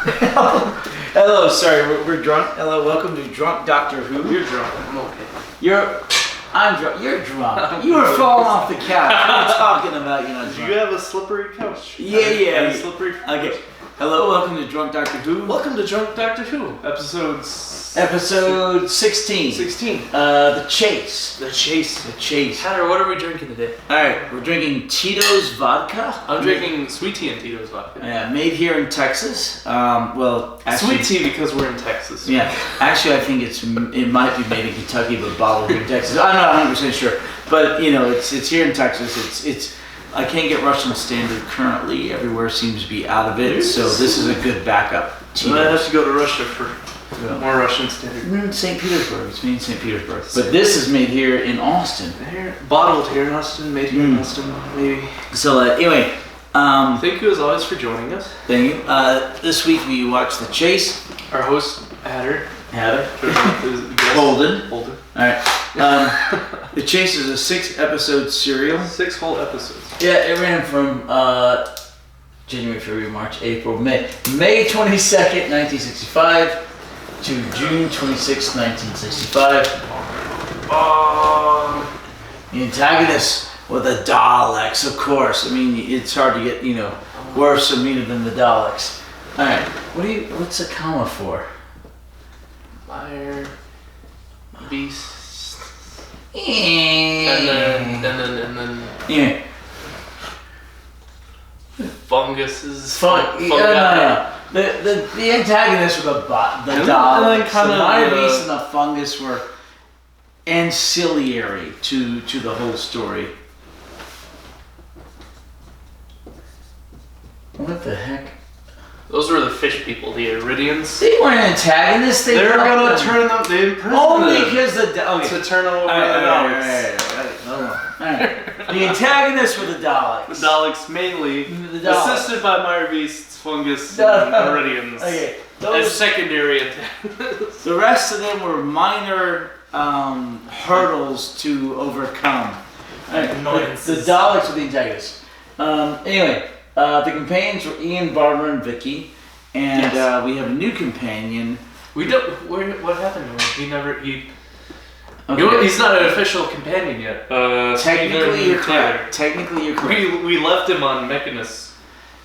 Hello, sorry, we're drunk. Hello, welcome to Drunk Doctor Who. You're drunk. I'm okay. I'm drunk. You're drunk. You were falling off the couch. We're talking about you know. You have a slippery couch. Yeah. Slippery couch. Okay. Hello, welcome to Drunk Doctor Who. Welcome to Drunk Doctor Who. Episode 16. 16. The Chase. The Chase. Hatter, what are we drinking today? Alright, we're drinking Tito's vodka. I'm drinking sweet tea and Tito's vodka. Yeah, made here in Texas. Well, actually, Sweet tea because we're in Texas. Yeah, actually, I think it might be made in Kentucky, but bottled here in Texas. I'm not 100% sure, but you know, it's here in Texas. It's I can't get Russian Standard currently. Everywhere seems to be out of it, so this is a good backup. So I have to go to Russia for more Russian Standard. St. Petersburg. It's made in St. Petersburg, but this is made here in Austin. Bottled here in Austin, made here in Austin, maybe. So anyway, thank you as always for joining us. Thank you. This week we watched The Chase. Our host Hatter. Holden. All right. The Chase is a 6-episode serial. 6 whole episodes. Yeah, it ran from January, February, March, April, May. May 22nd, 1965 to June 26th, 1965. The antagonist were the Daleks, of course. I mean, it's hard to get, worse or meaner than the Daleks. Alright, what's a comma for? Fire, beast, and then yeah. Funguses. No. The antagonists were the Daleks. The minor beast and the fungus were ancillary to the whole story. What the heck? Those were the fish people, the Iridians. They weren't antagonists. They were gonna turn them. They imprisoned only them because to turn them over the Daleks. The antagonists were the Daleks. The Daleks mainly, assisted by Minor Beasts, Fungus, and Iridians. Okay, as secondary antagonists. The rest of them were minor hurdles to overcome. The Daleks were the antagonists. Anyway. The companions were Ian, Barbara, and Vicky, and we have a new companion. We don't. What happened to him? He's not an official companion yet. Technically, you're correct. We left him on Mechanus.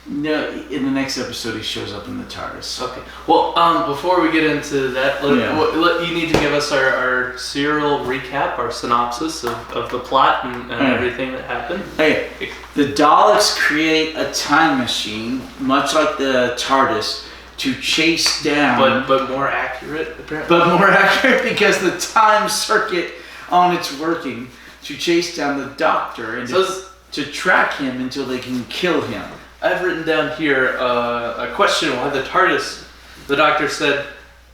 No, in the next episode, he shows up in the TARDIS. Okay. Well, before we get into that, you need to give us our serial recap, our synopsis of the plot and everything that happened. Okay. The Daleks create a time machine, much like the TARDIS, to chase down... But more accurate, apparently. But more accurate because the time circuit on it's working to chase down the Doctor and to track him until they can kill him. I've written down here a question why the TARDIS... The Doctor said,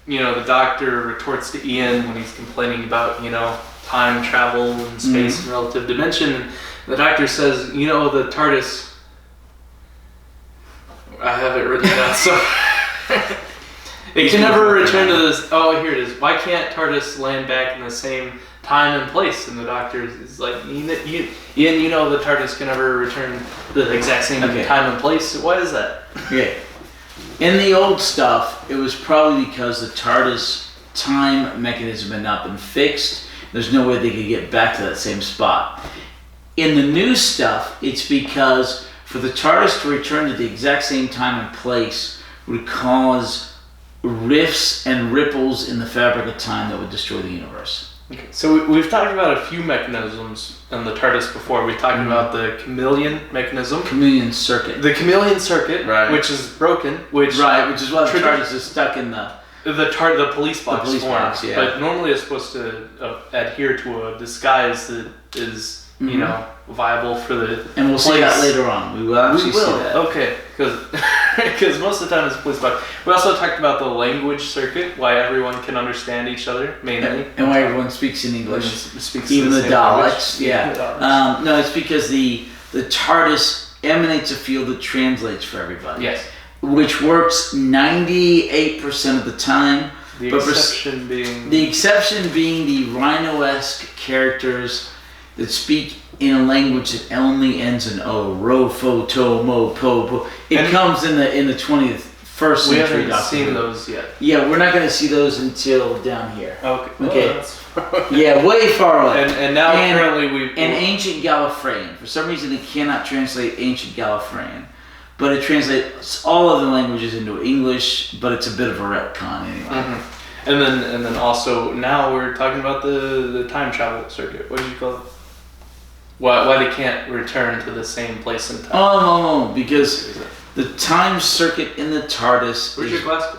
the Doctor retorts to Ian when he's complaining about, time travel and space and relative dimension. The Doctor says, the TARDIS... I have it written down, so... It can never return to this... Oh, here it is. Why can't TARDIS land back in the same time and place? And the Doctor is like, Ian, the TARDIS can never return to the exact same time and place. Why is that? Okay. In the old stuff, it was probably because the TARDIS time mechanism had not been fixed. There's no way they could get back to that same spot. In the new stuff, it's because for the TARDIS to return to the exact same time and place would cause rifts and ripples in the fabric of time that would destroy the universe. Okay, so we've talked about a few mechanisms in the TARDIS before. We talked about the chameleon mechanism. Chameleon circuit. The chameleon circuit, right. Which is broken. Which is why the TARDIS is stuck in the police box form. Yeah. But normally it's supposed to adhere to a disguise that is, viable for the And we'll see that later on. We will actually see that. Okay, because most of the time it's a police box. We also talked about the language circuit, why everyone can understand each other, mainly. And why everyone speaks in English. Speaks even the Daleks. The Daleks. No, it's because the TARDIS emanates a field that translates for everybody. Yes. Which works 98% of the time. The exception being the Rhino-esque characters that speak in a language that only ends in O. Ro, fo, to, mo, po, po. It comes in the 20th first We century haven't Doctor seen Who. those yet. Yeah, we're not going to see those until down here. Okay. Okay. Oh, Yeah, way far away. and now And- currently we And ancient Gallifreyan. For some reason, it cannot translate ancient Gallifreyan, but it translates all of the languages into English. But it's a bit of a retcon anyway. Mhm. And then also now we're talking about the time travel circuit. What did you call it? Why they can't return to the same place in time? Oh, because the time circuit in the TARDIS. Where's is, your glass?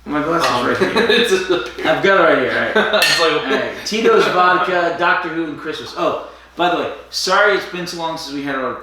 My glasses right here. It's disappeared. I've got it right here. All right. I was like, All right. Tito's vodka, Doctor Who, and Christmas. Oh, by the way, sorry it's been so long since we had our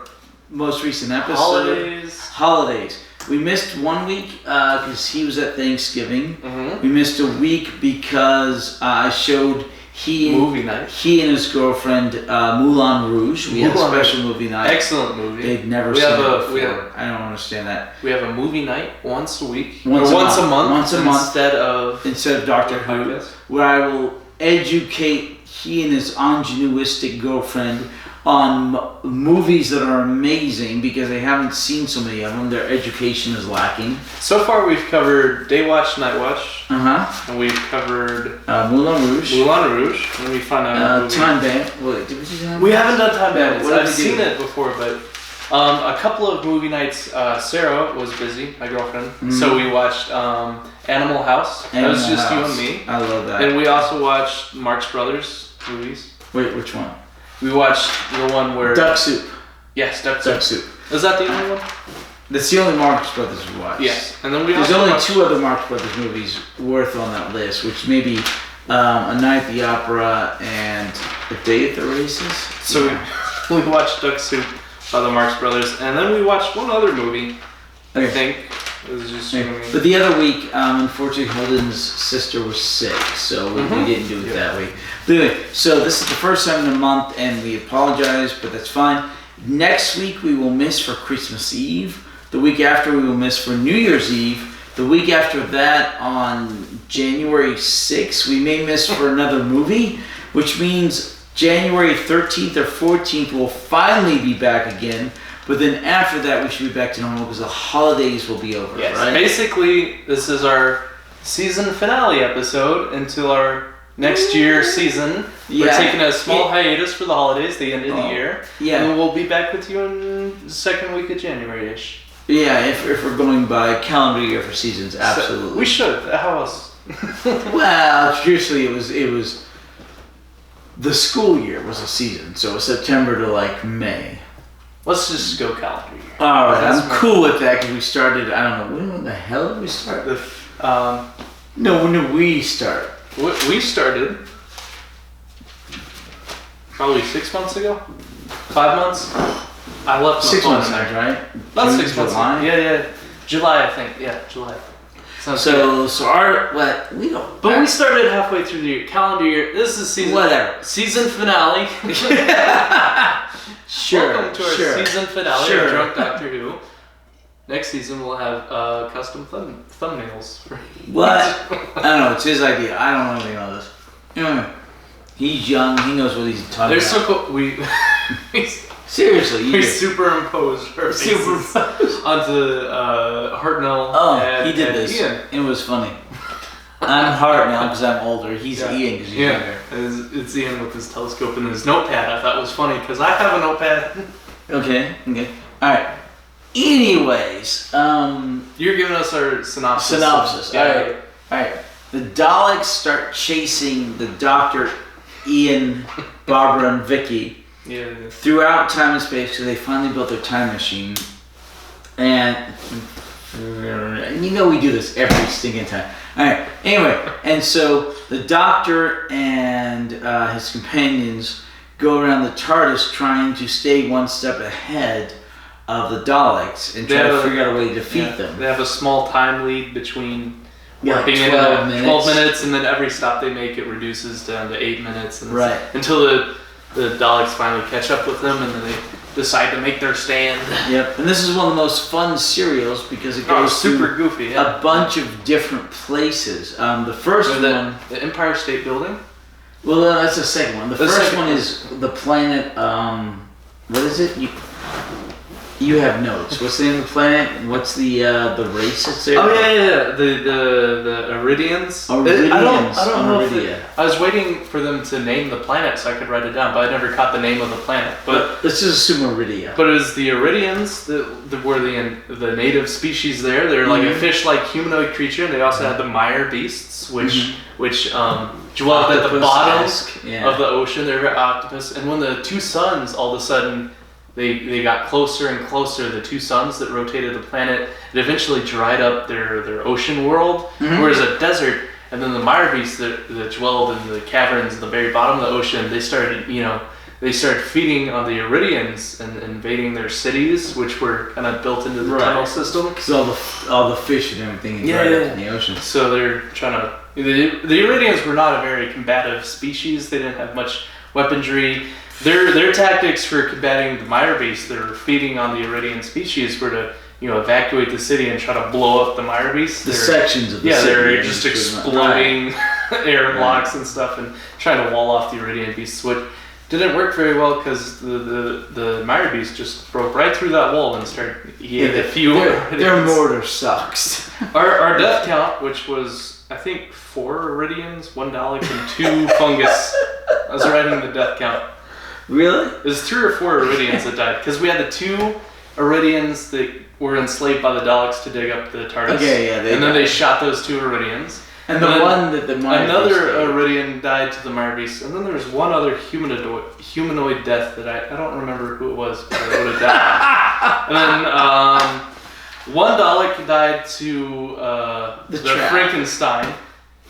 most recent episode. Holidays. We missed 1 week because he was at Thanksgiving. Mm-hmm. We missed a week because I showed Movie night. he and his girlfriend Moulin Rouge. We had a Moulin special movie night. Excellent movie. They'd never We seen have it a- before. we have- I don't understand that. We have a movie night once a week. Once or a once month. a month. Once a month. Instead of Instead of Doctor Who, podcast. where I will educate he and his ingenuistic girlfriend on movies that are amazing because they haven't seen so many of them. Their education is lacking. So far we've covered Day Watch, Night Watch, and we've covered Moulin Rouge. Moulin Rouge, and we found out movie. Time Bandit. Wait, did we see Time We haven't done Time Bandits. What did I've we do? seen it before, but a couple of movie nights. Sarah was busy, my girlfriend, so we watched Animal House. That was Animal just House. you and me. I love that. And we also watched Marx Brothers movies. Wait, which one? We watched the one where Duck Soup. yes, Duck Duck Soup. Soup. Is that the only one? That's the only Marx Brothers we watched. Yes, and then we There's also only watched, 2 other Marx Brothers movies worth on that list, which may be A Night at the Opera and A Day at the Races. So Yeah. we watched Duck Soup by the Marx Brothers, and then we watched one other movie. I Okay. think it was just. But the other week, unfortunately, Holden's sister was sick, so we didn't do it that week. But anyway, so this is the first time in a month, and we apologize, but that's fine. Next week, we will miss for Christmas Eve. The week after, we will miss for New Year's Eve. The week after that, on January 6th, we may miss for another movie, which means January 13th or 14th, we'll finally be back again. But then after that, we should be back to normal because the holidays will be over, Yes. right? Basically, this is our season finale episode until our next year season. We're Yeah. taking a small hiatus for the holidays, the end of the year. Yeah. And we'll be back with you in the second week of January-ish. Yeah, if we're going by calendar year for seasons, So absolutely. we should. How else? Well, traditionally it was the school year was a season, so it was September to like May. Let's just go calendar year. All right, That's I'm more- cool with that because we started. I don't know when the hell did we start? No, when did we start? We started probably 6 months ago. 5 months. I left my 6 phone months, in there. right? About June, 6 months. July? Yeah. July, I think. Yeah, July. Sounds good. So our what we don't. But we started halfway through the year, calendar year. This is season Whatever. season finale. Sure. Welcome to our sure. season finale Sure. of Drunk Doctor Who. Next season we'll have custom thumbnails. What? I don't know. It's his idea. I don't know anything about this. He's young. He knows what he's talking They're about. so cool. We Seriously, you we did. superimposed her faces onto Hartnell. Oh, and, he did and this. Ian. It was funny. I'm Hart now because I'm older. He's Yeah. Ian because he's Yeah, younger. it's Ian with his telescope and his notepad. I thought it was funny because I have a notepad. Okay. All right. Anyways, You're giving us our synopsis. synopsis. Yeah. All right. The Daleks start chasing the Doctor, Ian, Barbara, and Vicky Yeah. throughout time and space because they finally built their time machine. And you know we do this every stinking time. All right. Anyway, and so the Doctor and his companions go around the TARDIS trying to stay one step ahead of the Daleks and try to figure out a way to defeat them. They have a small time lead between Yeah, warping in 12 at minutes. 12 minutes, and then every stop they make, it reduces down to 8 minutes. And Right. until the Daleks finally catch up with them, and then they decide to make their stand. Yep. And this is one of the most fun serials because it Oh, goes super to goofy, yeah. a bunch of different places. The first one, The Empire State Building. well, that's the second one. The The first second one one. is the planet. What is it? You have notes. What's the name of the planet? And what's the race that's there? Oh yeah. The Iridians. Iridians. I don't know Iridia. I was waiting for them to name the planet so I could write it down, but I never caught the name of the planet. But let's just assume Iridia. But it was the Iridians that were the native species there. They're like a fish-like humanoid creature, and they also had the mire beasts, which dwelled at the bottom of the ocean. They're very octopus. And when the two suns all of a sudden they got closer and closer, the two suns that rotated the planet, it eventually dried up their ocean world, whereas a desert. And then the mire beasts that dwelled in the caverns at the very bottom of the ocean, they started feeding on the Iridians and invading their cities, which were kind of built into the tunnel system. Because all the fish and everything is right up in the ocean. So they're trying to... The Iridians were not a very combative species. They didn't have much weaponry. Their tactics for combating the mire beasts that were feeding on the Iridian species were to evacuate the city and try to blow up the mire beasts. Sections of the city. Yeah, they're just exploding air blocks and stuff and trying to wall off the Iridian beasts, which didn't work very well because the mire beast just broke right through that wall and started eating a few. Their mortar sucks. Our death count, which was I think 4 Iridians, 1 Dalek, and 2 fungus. I was writing the death count. Really? It was 3 or 4 Iridians that died because we had the 2 Iridians that were enslaved by the Daleks to dig up the TARDIS. Okay, yeah. And then they shot those 2 Iridians. And the one that the mire beast another Iridian died to the mire beast, and then there was one other humanoid death that I don't remember who it was, but I wrote it down. And then 1 Dalek died to the Frankenstein.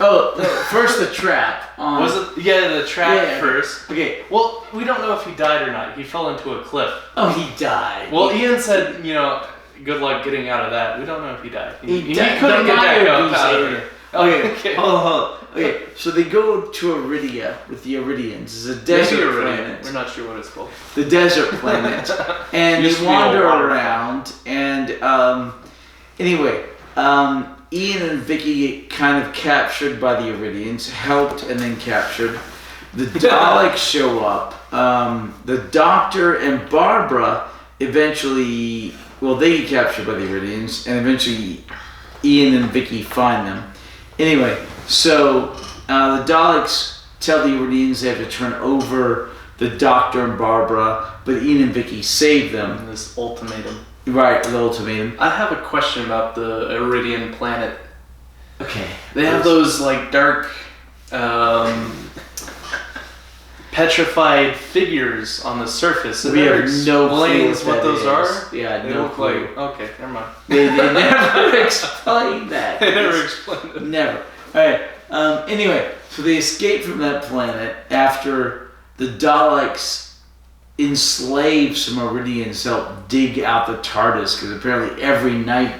Oh, first the trap. Was it? Yeah, the trap first. Okay. Well, we don't know if he died or not. He fell into a cliff. Oh, he died. Well, Ian said, good luck getting out of that. We don't know if he died. He died. couldn't get back up out of it. Okay, hold on. Okay, so they go to Iridia with the Iridians. It's a desert planet. We're not sure what it's called. The desert planet. And they wander around. And anyway, Ian and Vicky get kind of captured by the Iridians, helped and then captured. The Daleks show up. The Doctor and Barbara eventually, they get captured by the Iridians, and eventually Ian and Vicky find them. Anyway, so the Daleks tell the Iridians they have to turn over the Doctor and Barbara, but Ian and Vicky save them. This ultimatum. Right, the ultimatum. I have a question about the Iridian planet. Okay. They have those dark, petrified figures on the surface. We have no clue what those are. Yeah, they look like. Okay, never mind. They never explain that. They never explained it. Never. All right. Anyway, so they escape from that planet after the Daleks enslave some Iridians to help dig out the TARDIS, because apparently every night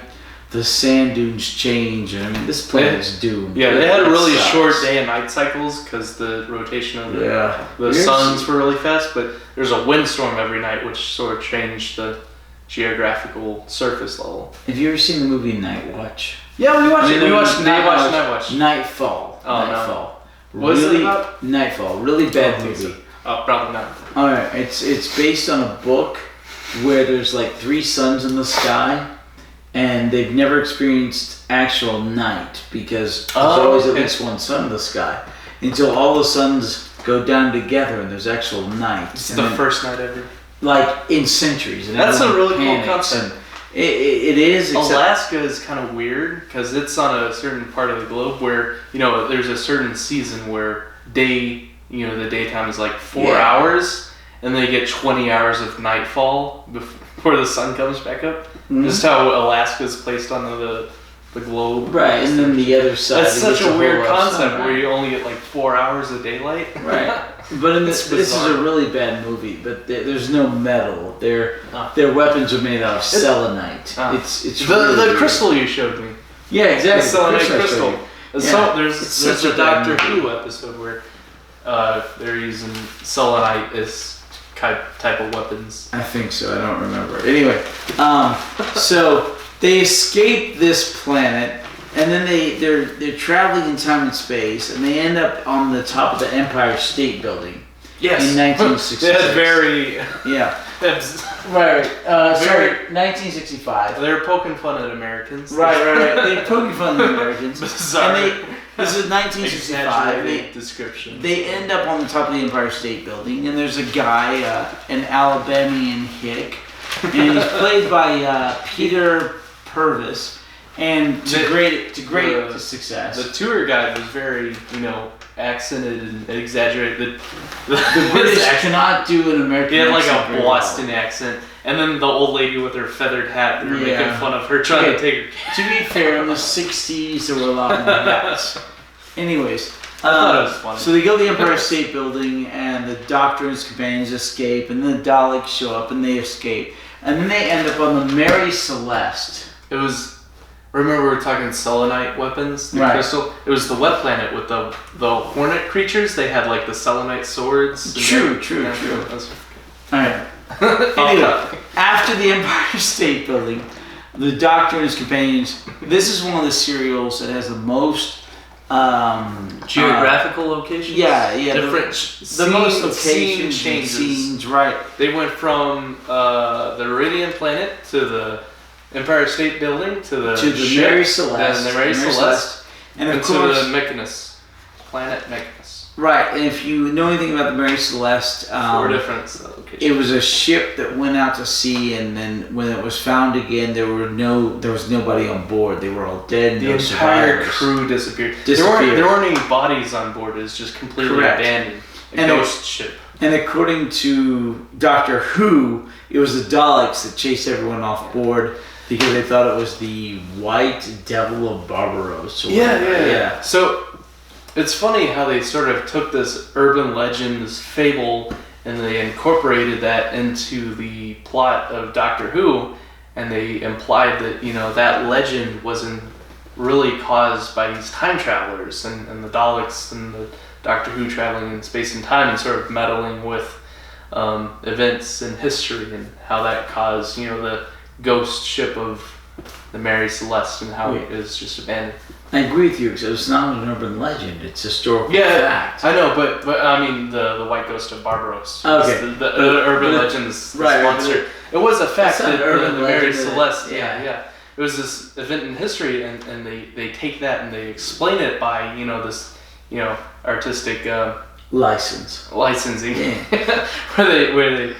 the sand dunes change, and this planet's doomed. Yeah, they had really short day and night cycles because the rotation of the suns were really fast, but there's a windstorm every night which sort of changed the geographical surface level. Have you ever seen the movie Night Watch? Yeah, we watched it. We watched Night Watch. Nightfall. Oh, Nightfall. No. What is it about? Nightfall. Really bad movie. Oh, probably not. Alright, it's based on a book where there's 3 suns in the sky, and they've never experienced actual night because there's always at least one sun in the sky until all the suns go down together and there's actual night. It's the first night ever. In centuries. And that's a really cool concept. It is. Alaska is kind of weird because it's on a certain part of the globe where there's a certain season where the daytime is 4 hours, and they get 20 hours of nightfall before the sun comes back up. Mm-hmm. Just how Alaska's placed on the globe. Right, and then the other side. That's such a weird concept where you only get 4 hours of daylight. Right. But this is a really bad movie, but there's no metal. Their weapons are made out of selenite. It's the crystal you showed me. Yeah, exactly. The selenite crystal. There's a Doctor Who episode where they're using selenite as type of weapons. I think so. I don't remember. Anyway, so they escape this planet, and then they're traveling in time and space, and they end up on the top of the Empire State Building. Yes. In 1966. That's very. Yeah. Right. Sorry, 1965. They're poking fun at Americans. Right. They're poking fun at the Americans. Bizarre. And this is 1965. Description. They end up on the top of the Empire State Building, and there's a guy, an Alabamian hick, and he's played by Peter Purvis, and to great success. The tour guide was very, accented and exaggerated. The British cannot do an American accent. He had accent like a Boston accent. And then the old lady with her feathered hat, they were making fun of her trying to take her. To be fair, in the 60s, there were a lot more guys. Anyways, I thought it was funny. So they go to the Empire State Building, and the Doctor and his companions escape, and then the Daleks show up, and they escape. And then they end up on the Mary Celeste. It was... Remember we were talking selenite weapons, the right. crystal? It was the wet planet with the hornet creatures. They had like the selenite swords. True. Alright. Anyway, after the Empire State Building, the Doctor and his companions, this is one of the serials that has the most... geographical locations? Yeah. Different the most locations changes. Scenes, right. They went from the Iridian planet to the Empire State Building to the ship, Mary Celeste. then the Mary Celeste, and of to course, the Mechanus, planet Mechanus. Right, and if you know anything about the Mary Celeste, 4 different locations. It was a ship that went out to sea, and then when it was found again, there was nobody on board. They were all dead. The entire crew disappeared. There weren't any bodies on board. It was just completely abandoned. A ghost ship. And according to Doctor Who, it was the Daleks that chased everyone off board because they thought it was the White Devil of Barbaros. Yeah. So it's funny how they sort of took this urban legend, this fable, and they incorporated that into the plot of Doctor Who, and they implied that that legend wasn't really caused by these time travelers and the Daleks and the Doctor Who traveling in space and time and sort of meddling with events in history and how that caused the ghost ship of the Mary Celeste and how it was just abandoned. I agree with you because it's not an urban legend; it's historical fact. I know, but I mean the White Ghost of Barbaros. Okay, the urban legend, this monster. It was a fact that the Mary Celeste. Yeah. It was this event in history, and they take that and they explain it by this artistic licensing, where they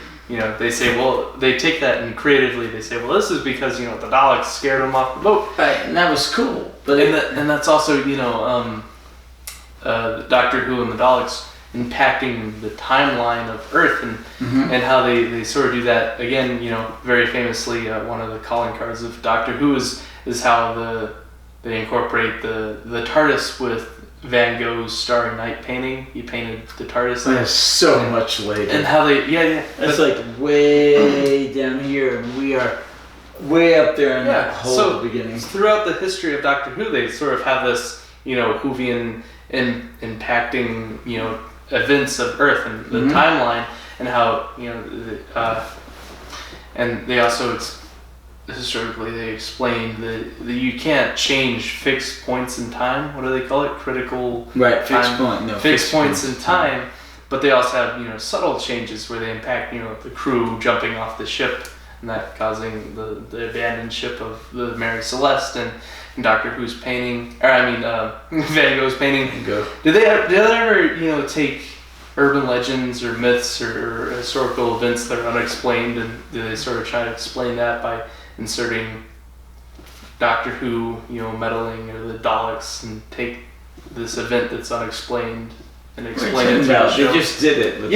they say, well, they take that and creatively they say, well, this is because the Daleks scared them off the boat, right? And that was cool, but and that's also Doctor Who and the Daleks impacting the timeline of Earth and how they sort of do that again. Very famously, one of the calling cards of Doctor Who is how they incorporate the TARDIS with Van Gogh's Starry Night painting. He painted the TARDIS. That's so much later. And how they it's like way down here, and we are way up there in that whole beginning. Throughout the history of Doctor Who, they sort of have this Whovian impacting events of Earth and the timeline, and how and they also historically they explained that you can't change fixed points in time. What do they call it? Critical fixed points in time. But they also have subtle changes where they impact the crew jumping off the ship and that causing the abandoned ship of the Mary Celeste and Doctor Who's painting, Van Gogh's painting. Did they ever take urban legends or myths or historical events that are unexplained, and do they sort of try to explain that by inserting Doctor Who, meddling, or the Daleks, and take this event that's unexplained and explain it to the show? They just did it. With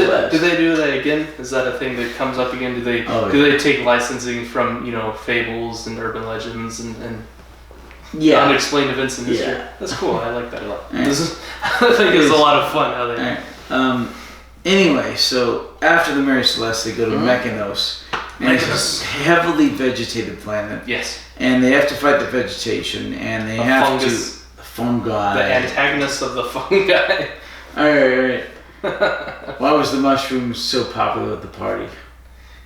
but did they do that again? Is that a thing that comes up again? Do they take licensing from fables and urban legends and unexplained events in history? Yeah. That's cool. I like that a lot. Right. I think it's a lot of fun how they. Right. Anyway, so after the Mary Celeste, they go to Mechanus. And it's a heavily vegetated planet. Yes. And they have to fight the vegetation, and they have the fungi. The antagonist of the fungi. Alright. Why was the mushroom so popular at the party?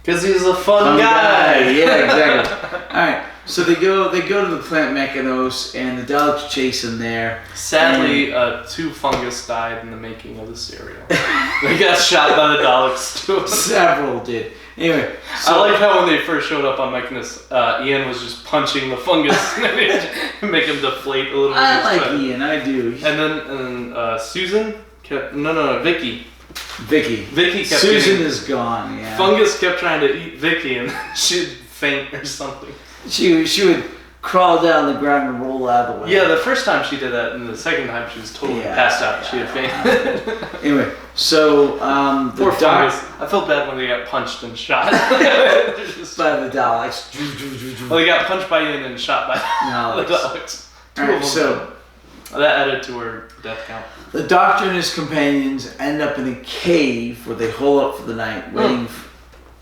Because he's a fun guy. Yeah, exactly. Alright. So they go to the planet Mechanus, and the Daleks chase them there. Sadly, 2 fungus died in the making of the cereal. They got shot by the Daleks too. Several did. Anyway, I like how when they first showed up on Mechanus, Ian was just punching the fungus and make him deflate a little bit. I like Ian, I do. And then Susan kept Vicky. Vicky kept Susan getting, is gone. Yeah. Fungus kept trying to eat Vicky, and she'd faint or something. She would crawl down the ground and roll out of the way. Yeah, the first time she did that, and the second time she was totally passed out. She had fainted. Anyway, so the poor Fungus. I felt bad when they got punched and shot. by the Daleks. Well, they got punched by Ian and shot by the Daleks. Two of them. So that added to her death count. The Doctor and his companions end up in a cave where they hole up for the night, waiting.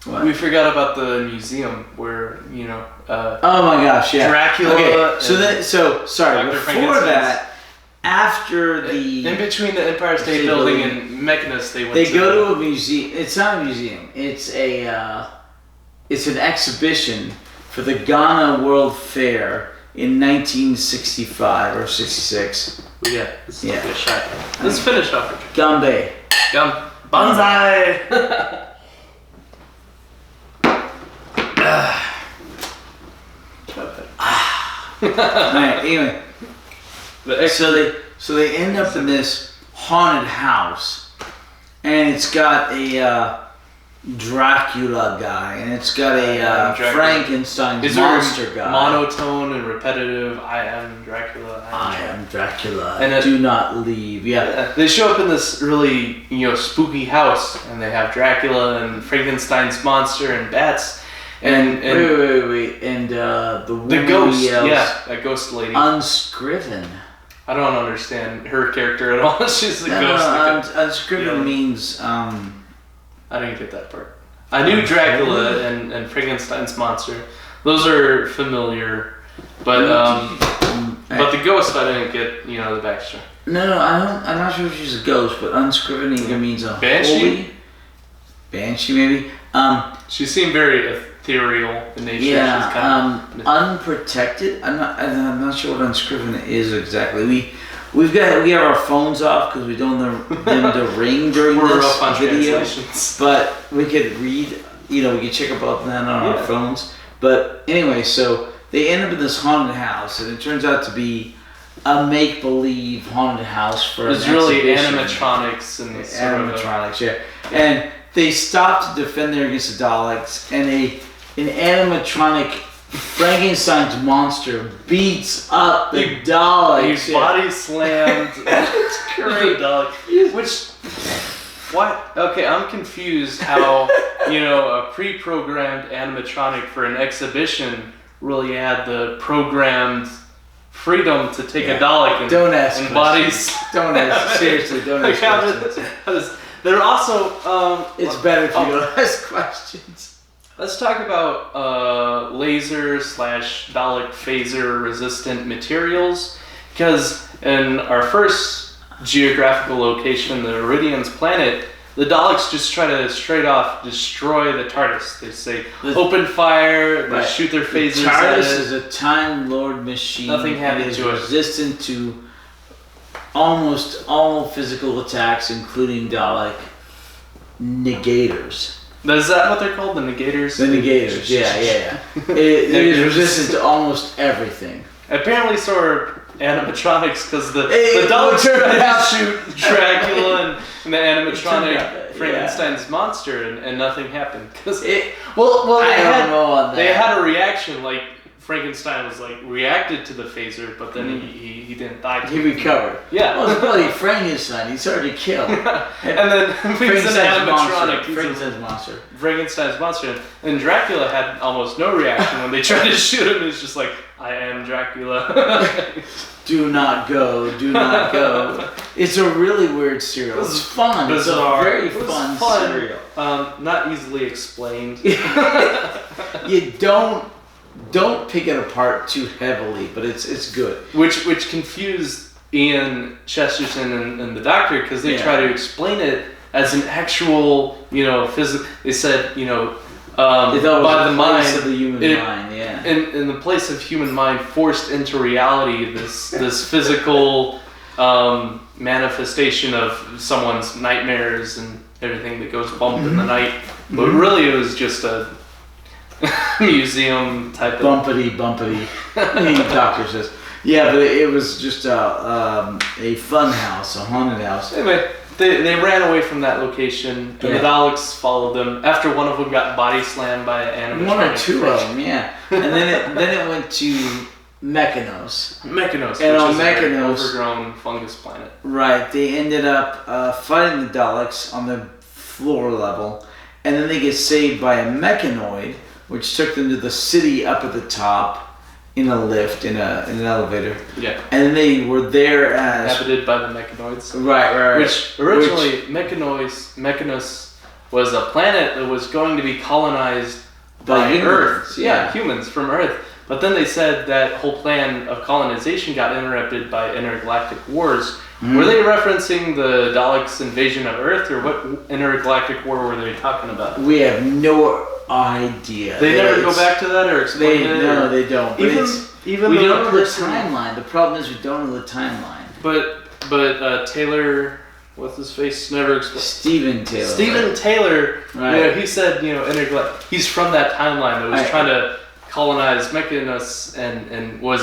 What? We forgot about the museum where oh my gosh! Yeah. Dracula. Okay. So sorry. Dr. Before that, after in between the Empire State Building and Mechanus, they go to a museum. It's not a museum. It's an exhibition for the Ghana World Fair in 1965 or 66. Yeah. Let's take a shot. Let's finish off. Gambé. Banzai. Alright, anyway. So they end up in this haunted house, and it's got a Dracula guy, and it's got a Frankenstein's monster guy. Monotone and repetitive. I am Dracula. I am Dracula. And do not leave. Yeah. They show up in this really spooky house, and they have Dracula and Frankenstein's monster and bats. And wait. And the woman the ghost, yells, that ghost lady. Unscriven. I don't understand her character at all. She's the ghost. Unscriven means. I didn't get that part. I knew Dracula and Frankenstein's monster. Those are familiar, but the ghost I didn't get. The backstory. No, I'm not sure if she's a ghost, but unscriven either means a Banshee. Holy Banshee, maybe. She seemed very ethereal in nature. Yeah. She's kind of unprotected. I'm not sure what unscriven is exactly. We have our phones off because we don't want them to ring during this video. But we could read. We could check about that on our phones. But anyway, so they end up in this haunted house, and it turns out to be a make-believe haunted house for. It's really animatronics and animatronics, yeah. And they stop to defend there against the Daleks, and an animatronic Frankenstein's monster beats up the Daleks. He body slammed. That's great. What? Okay, I'm confused how, a pre-programmed animatronic for an exhibition really had the programmed freedom to take a Dalek and bodies. Don't ask. Seriously, don't ask questions. They're also... it's better if you don't ask questions. Let's talk about laser/Dalek phaser resistant materials, because in our first geographical location, the Iridian's planet, the Daleks just try to straight off destroy the TARDIS. They say open fire, they shoot their phasers. The TARDIS is a Time Lord machine. Nothing happened to it. Resistant to almost all physical attacks, including Dalek negators. Is that what they're called? The negators? The negators, yeah. It is resistant to almost everything. Apparently so are animatronics, because the Daleks try to shoot Dracula and the animatronic Frankenstein's monster, and nothing happened. I don't know on that. They had a reaction, like Frankenstein was reacted to the phaser, but then he didn't die. He recovered. Yeah. Well, it's really Frankenstein. He's hard to kill. And then he's an animatronic. Frankenstein's monster. And Dracula had almost no reaction when they tried to shoot him. He's just like, I am Dracula. Do not go. Do not go. It's a really weird serial. It's fun. Bizarre. It's a very fun serial. Not easily explained. You don't pick it apart too heavily, but it's good. Which confused Ian Chesterton and the Doctor, because they try to explain it as an actual, physical. They said, by the mind of the human mind, yeah. In the place of human mind forced into reality, this physical manifestation of someone's nightmares and everything that goes bump in the night. but really it was just a museum type of bumpity. Doctor says, yeah, but it was just a fun house, a haunted house. Anyway, they ran away from that location, and the Daleks followed them after one of them got body slammed by an animatronic. One or two of them, yeah. And then it went to Mechanos. And which on is Mechanos, an overgrown fungus planet. Right. They ended up fighting the Daleks on the floor level, and then they get saved by a mechanoid, which took them to the city up at the top in a lift, in an elevator. Yeah. And then they were there as Inhabited by the Mechanoids. Right. Which originally Mechanos was a planet that was going to be colonized by humans, Earth. yeah. Humans from Earth. But then they said that whole plan of colonization got interrupted by intergalactic wars. Were they referencing the Daleks' invasion of Earth, or what intergalactic war were they talking about? We have no idea. They never go back to that or explain it? No, they don't. But Even we the don't know the person- timeline. The problem is we don't know the timeline. But Taylor, what's his face? Never explained. Steven Taylor. Stephen Taylor, Right. he said, intergalactic. He's from that timeline that was trying to colonize Mechanos and was,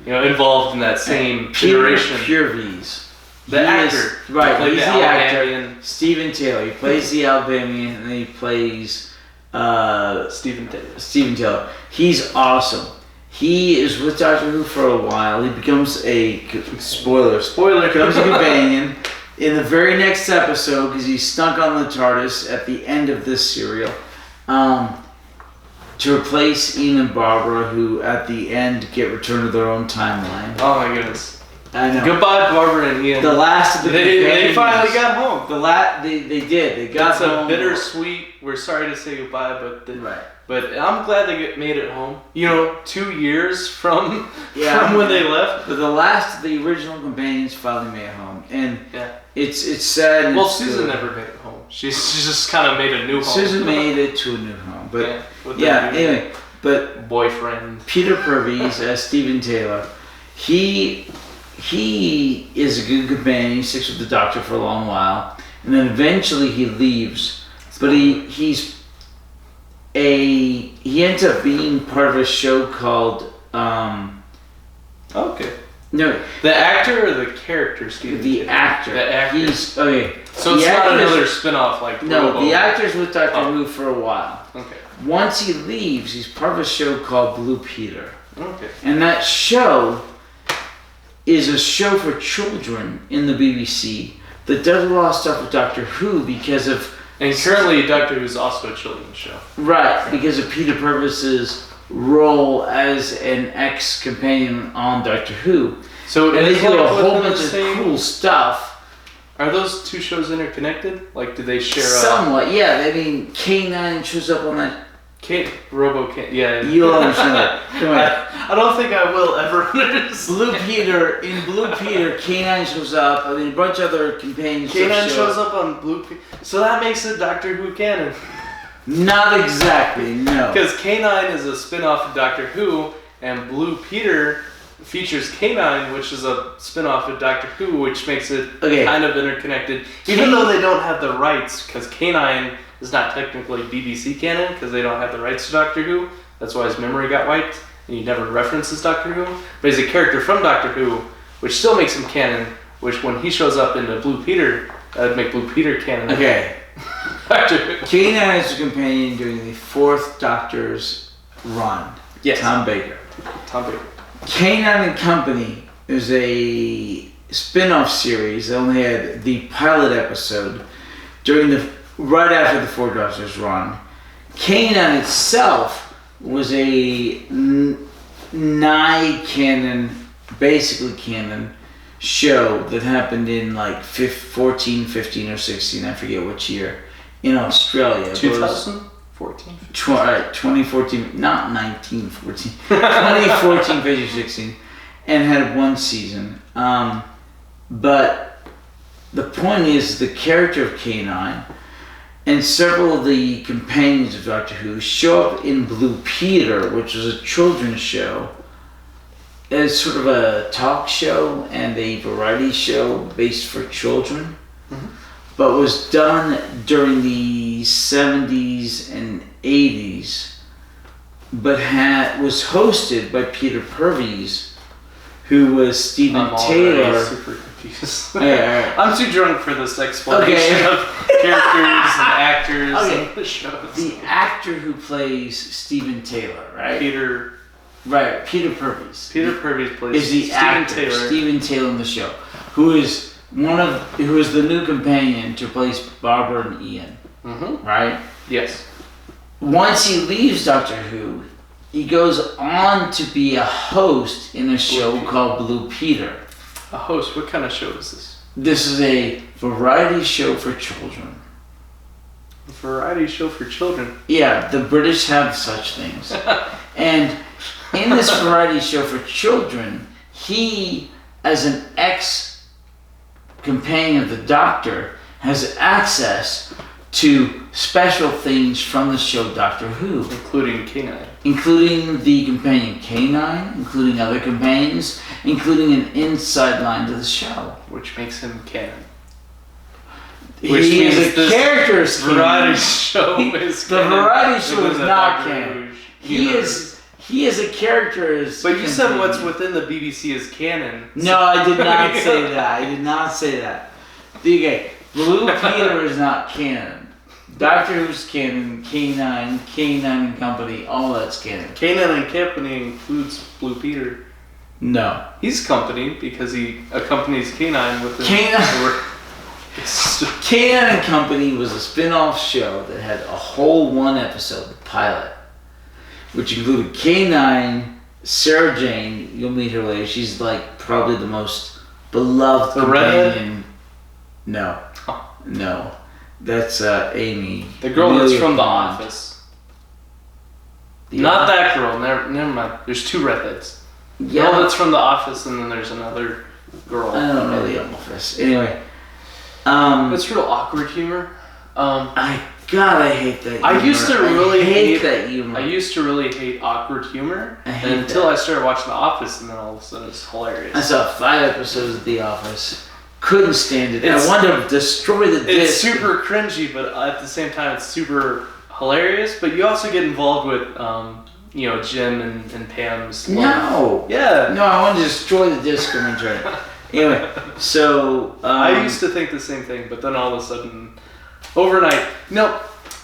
involved in that same generation. Purvis. The actor. Right, Played he's the the actor. Alabamian. Steven Taylor. He plays the Alabamian, and then he plays Stephen Taylor. Steven Taylor. He's awesome. He is with Doctor Who for a while. He becomes spoiler, becomes a companion in the very next episode because he's stuck on the TARDIS at the end of this serial. To replace Ian and Barbara, who at the end get returned to their own timeline. Oh my goodness. I know. Goodbye, Barbara and Ian. The last of the They companions. finally got home. They did. They got That's home. a bittersweet. We're sorry to say goodbye, Right. but I'm glad they made it home. 2 years from Yeah. when they left. But the last of the original companions finally made it home, and Yeah. it's sad. And Well, it's Susan good. never made it home. She's just kind of made a new home. Susan made it to a new home, but with yeah. the new Anyway, but boyfriend. Peter Purves as Steven Taylor, he is a good companion. He sticks with the Doctor for a long while, and then eventually he leaves. But he ends up being part of a show called Okay. no, The actor or the character, Steve? the actor. The actor. He's okay. So it's the not actor is- another spin-off like No, Robo. the actor's with Doctor Oh. Who for a while. Okay. Once he leaves, he's part of a show called Blue Peter. Okay. And that show is a show for children in the BBC that does a lot of stuff with Doctor Who because of... And currently, Doctor Who's also a children's show. Right, because of Peter Purvis's role as an ex-companion on Doctor Who. So And they it's do like a whole within bunch the of same- cool stuff. Are those two shows interconnected? Like, do they share a... Somewhat, yeah. I mean, K9 shows up on that. Yeah. You'll understand that. Come on. I don't think I will ever understand. Blue Peter, K9 shows up. I mean, a bunch of other companions. K9 shows up on Blue Peter. So that makes it Doctor Who canon. Not exactly, no. Because K9 is a spin-off of Doctor Who, and Blue Peter features K9, which is a spin-off of Doctor Who, which makes it kind of interconnected. Even though they don't have the rights, because K9 is not technically BBC canon, because they don't have the rights to Doctor Who. That's why his memory got wiped, and he never references Doctor Who. But he's a character from Doctor Who, which still makes him canon, which when he shows up into Blue Peter, that would make Blue Peter canon. Okay. Doctor Who. K9 is a companion during the fourth Doctor's run. Yes. Tom Baker. Tom Baker. K9 and Company is a spin-off series that only had the pilot episode right after the Four Doctors run. K9 itself was a nigh canon, basically canon show that happened in like 14, 15 or 16, I forget which year, in Australia. 2014? 2014, not 1914, 2014, 15, 16, and had one season. But the point is, the character of K9 and several of the companions of Doctor Who show up in Blue Peter, which was a children's show, as sort of a talk show and a variety show based for children, but was done during the the 70s and 80s, but was hosted by Peter Purves, who was Steven Taylor. Super confused. Yeah, I'm too drunk for this explanation of characters and actors Okay. and the shows. The actor who plays Steven Taylor, right? Peter Purves. Peter Purves plays Is the Steven actor Taylor. Steven Taylor in the show, who is the new companion to replace Barbara and Ian, Mm-hmm. right? Yes. Once he leaves Doctor Who, he goes on to be a host in a show called Blue Peter. A host. What kind of show is this? This is a variety show for children. A variety show for children. Yeah, the British have such things. And in this variety show for children, he, as an ex-companion of the Doctor, has access to special things from the show Doctor Who. Including K9. Including the companion K9, including other companions, including an inside line to the show. Which makes him canon. He is a character variety show is The canon. variety show is not Doctor canon. Who He is a character as But you said companion. what's within the BBC is canon. No, I did not say that. I did not say that. Okay, Blue Peter is not canon. Doctor Who's canon, K9 and Company, all that's canon. K9 and Company includes Blue Peter. No. He's company because he accompanies K9 with the K9 and Company was a spin-off show that had a whole one episode, the pilot, which included K9, Sarah Jane. You'll meet her later. She's like probably the most beloved The companion. No. Oh. No. That's Amy. The girl that's from The Pond. Office. Not that girl. Never mind. There's two redheads. Yeah. Girl that's from The Office, and then there's another girl. I don't know The Office. Anyway. It's real awkward humor. I hate that humor. I used to really hate that humor. I used to really hate awkward humor I hate until that. I started watching The Office, and then all of a sudden it's hilarious. I saw 5 episodes of The Office. Couldn't stand it. I It's- wanted to destroy the disc. It's super cringy, but at the same time, it's super hilarious. But you also get involved with, Jim and Pam's. No. Yeah. No, I wanted to destroy the disc and return it. Anyway, so I used to think the same thing, but then all of a sudden, overnight, kind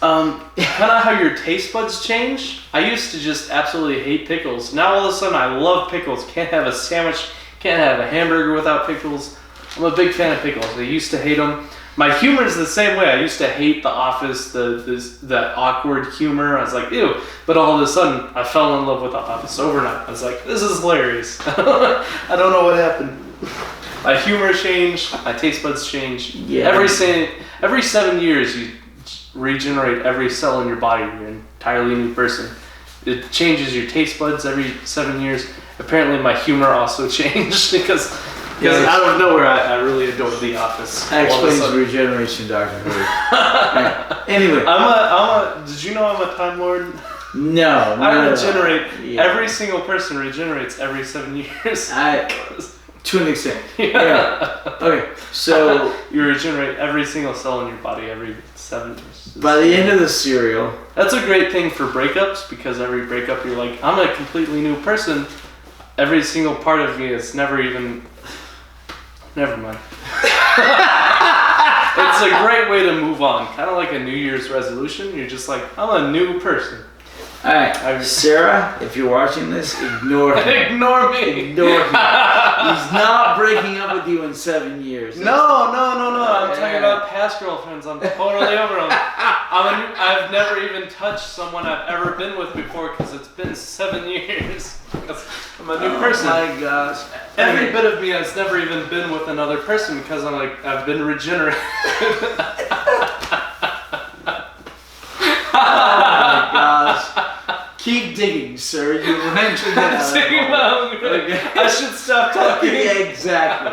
of how your taste buds change. I used to just absolutely hate pickles. Now all of a sudden, I love pickles. Can't have a sandwich, can't have a hamburger without pickles. I'm a big fan of pickles. I used to hate them. My humor is the same way. I used to hate The Office, the awkward humor. I was like, ew. But all of a sudden, I fell in love with The Office overnight. I was like, this is hilarious. I don't know what happened. My humor changed. My taste buds changed. Yeah. Every 7 years, you regenerate every cell in your body. You're an entirely new person. It changes your taste buds every 7 years. Apparently, my humor also changed because out of nowhere, I really adored The Office. that explains regeneration, Doctor Who. Right. Anyway, Did you know I'm a Time Lord? no. I regenerate. Yeah. Every single person regenerates every 7 years. To an extent. Yeah. Okay, so You regenerate every single cell in your body every 7 years. by the end of the serial, That's a great thing for breakups because every breakup you're like, I'm a completely new person. Every single part of me is never even. Never mind. It's a great way to move on. Kind of like a New Year's resolution. You're just like, I'm a new person. alright, Sarah, if you're watching this, ignore him. Ignore me. Ignore him. He's not breaking up with you in 7 years. No. I'm talking about past girlfriends. I'm totally over them. I've never even touched someone I've ever been with before because it's been 7 years. I'm a new person. Oh my gosh. Every bit of me has never even been with another person because I've been regenerated. Oh my gosh. Keep digging, sir. You mentioned that. I should stop talking. Yeah, exactly.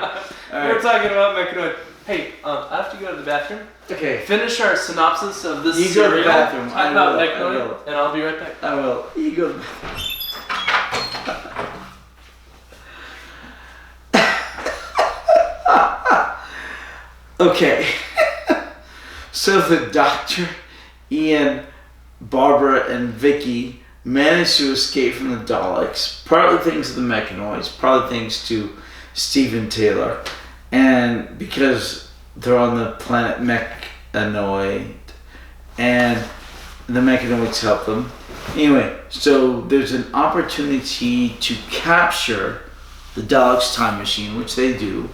We're talking about Mechanoid. Hey, I have to go to the bathroom. Okay. Finish our synopsis of this You go to the serial. bathroom. Talk I about will, I Mechanoid, will. and I'll be right back. I will. You go to the Okay. So the Doctor Ian, Barbara, and Vicky manage to escape from the Daleks, partly thanks to the mechanoids, partly thanks to Stephen Taylor, and because they're on the planet Mechanoid, and the mechanoids help them. Anyway, so there's an opportunity to capture the Daleks' time machine, which they do,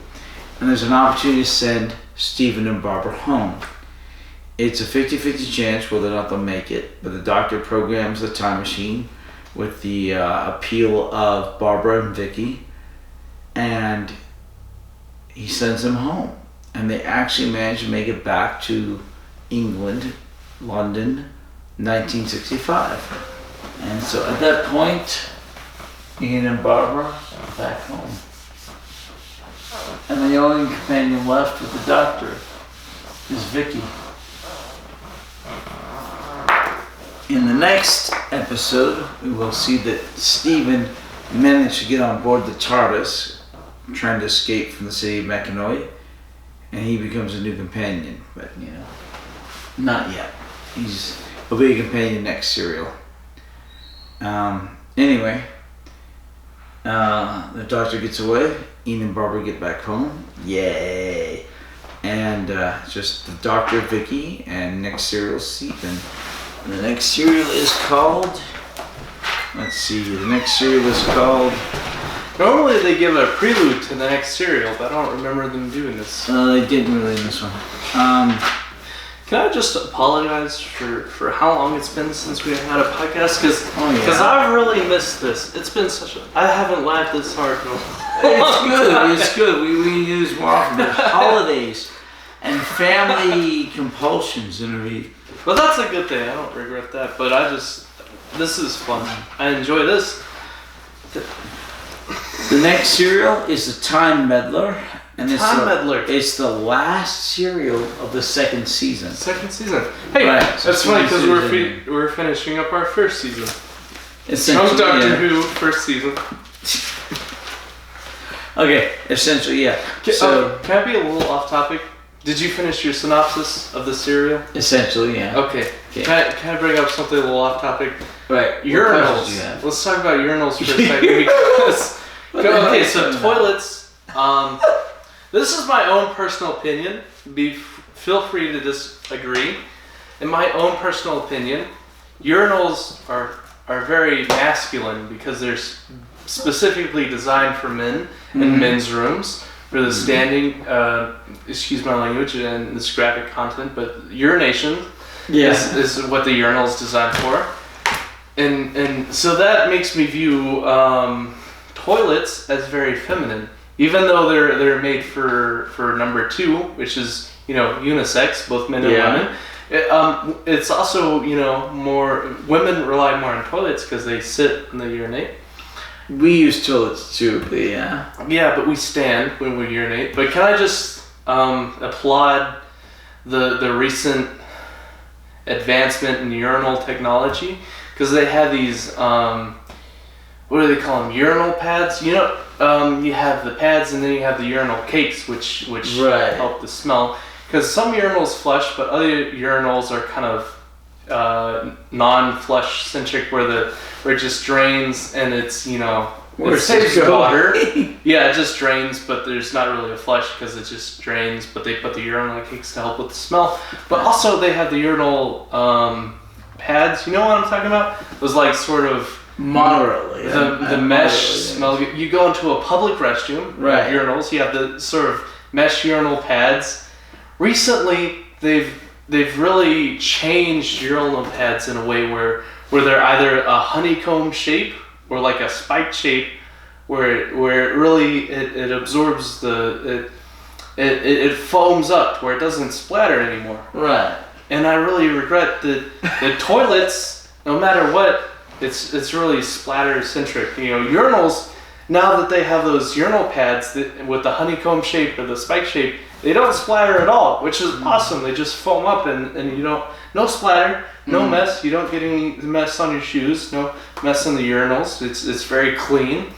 and there's an opportunity to send Stephen and Barbara home. It's a 50-50 chance whether or not they'll make it, but the Doctor programs the time machine with the appeal of Barbara and Vicky, and he sends them home. And they actually manage to make it back to England, London, 1965. And so at that point, Ian and Barbara are back home. And the only companion left with the Doctor is Vicky. In the next episode, we will see that Stephen managed to get on board the TARDIS, trying to escape from the city of Mechanoid, and he becomes a new companion. But, not yet. He'll be a companion next serial. Anyway, the Doctor gets away. Ian and Barbara get back home. Yay! And just the Doctor, Vicky, and next serial Stephen. And the next serial is called. Let's see. The next serial is called. Normally they give a prelude to the next serial, but I don't remember them doing this. They didn't really in this one. Can I just apologize for how long it's been since we had a podcast? Because I've really missed this. It's been I haven't laughed this hard in a It's good. It's good. We need this more often. There's holidays and family compulsions in a week. Well, that's a good thing. I don't regret that. But this is fun. I enjoy this. The next serial is the Time Meddler. And Meddler. It's the last serial of the second season. Second season. Hey, right, so that's funny because we're finishing up our first season. Essentially, Doctor Who first season. Okay, essentially, yeah. Can I be a little off topic? Did you finish your synopsis of the serial? Essentially, yeah. Okay. Can I bring up something a little off topic? Right. Urinals. Let's talk about urinals for a second because. Okay, so toilets. This is my own personal opinion. Feel free to disagree. In my own personal opinion, urinals are very masculine because they're specifically designed for men in men's rooms for the standing. Excuse my language and this graphic content, but urination is what the urinal is designed for, and so that makes me view toilets as very feminine. Even though they're made for number 2, which is unisex, both men and women, it's also more women rely more on toilets because they sit and they urinate. We use toilets too, but yeah. Yeah, but we stand when we urinate. But can I just applaud the recent advancement in urinal technology? Because they have these what do they call them? Urinal pads. You have the pads and then you have the urinal cakes, which help the smell. Because some urinals flush, but other urinals are kind of non-flush centric, where it just drains and it saves water. Yeah, it just drains, but there's not really a flush because it just drains. But they put the urinal cakes to help with the smell. But also they have the urinal pads. You know what I'm talking about? Those sort of. Moderately. The mesh smell. You go into a public restroom, urinals. You have the sort of mesh urinal pads. Recently, they've really changed urinal pads in a way where they're either a honeycomb shape or like a spike shape, where it really it absorbs it foams up where it doesn't splatter anymore. Right. And I really regret that the toilets, no matter what. It's really splatter centric. Urinals, now that they have those urinal pads with the honeycomb shape or the spike shape, they don't splatter at all, which is awesome. They just foam up and no splatter, no mess. You don't get any mess on your shoes, no mess on the urinals. It's very clean.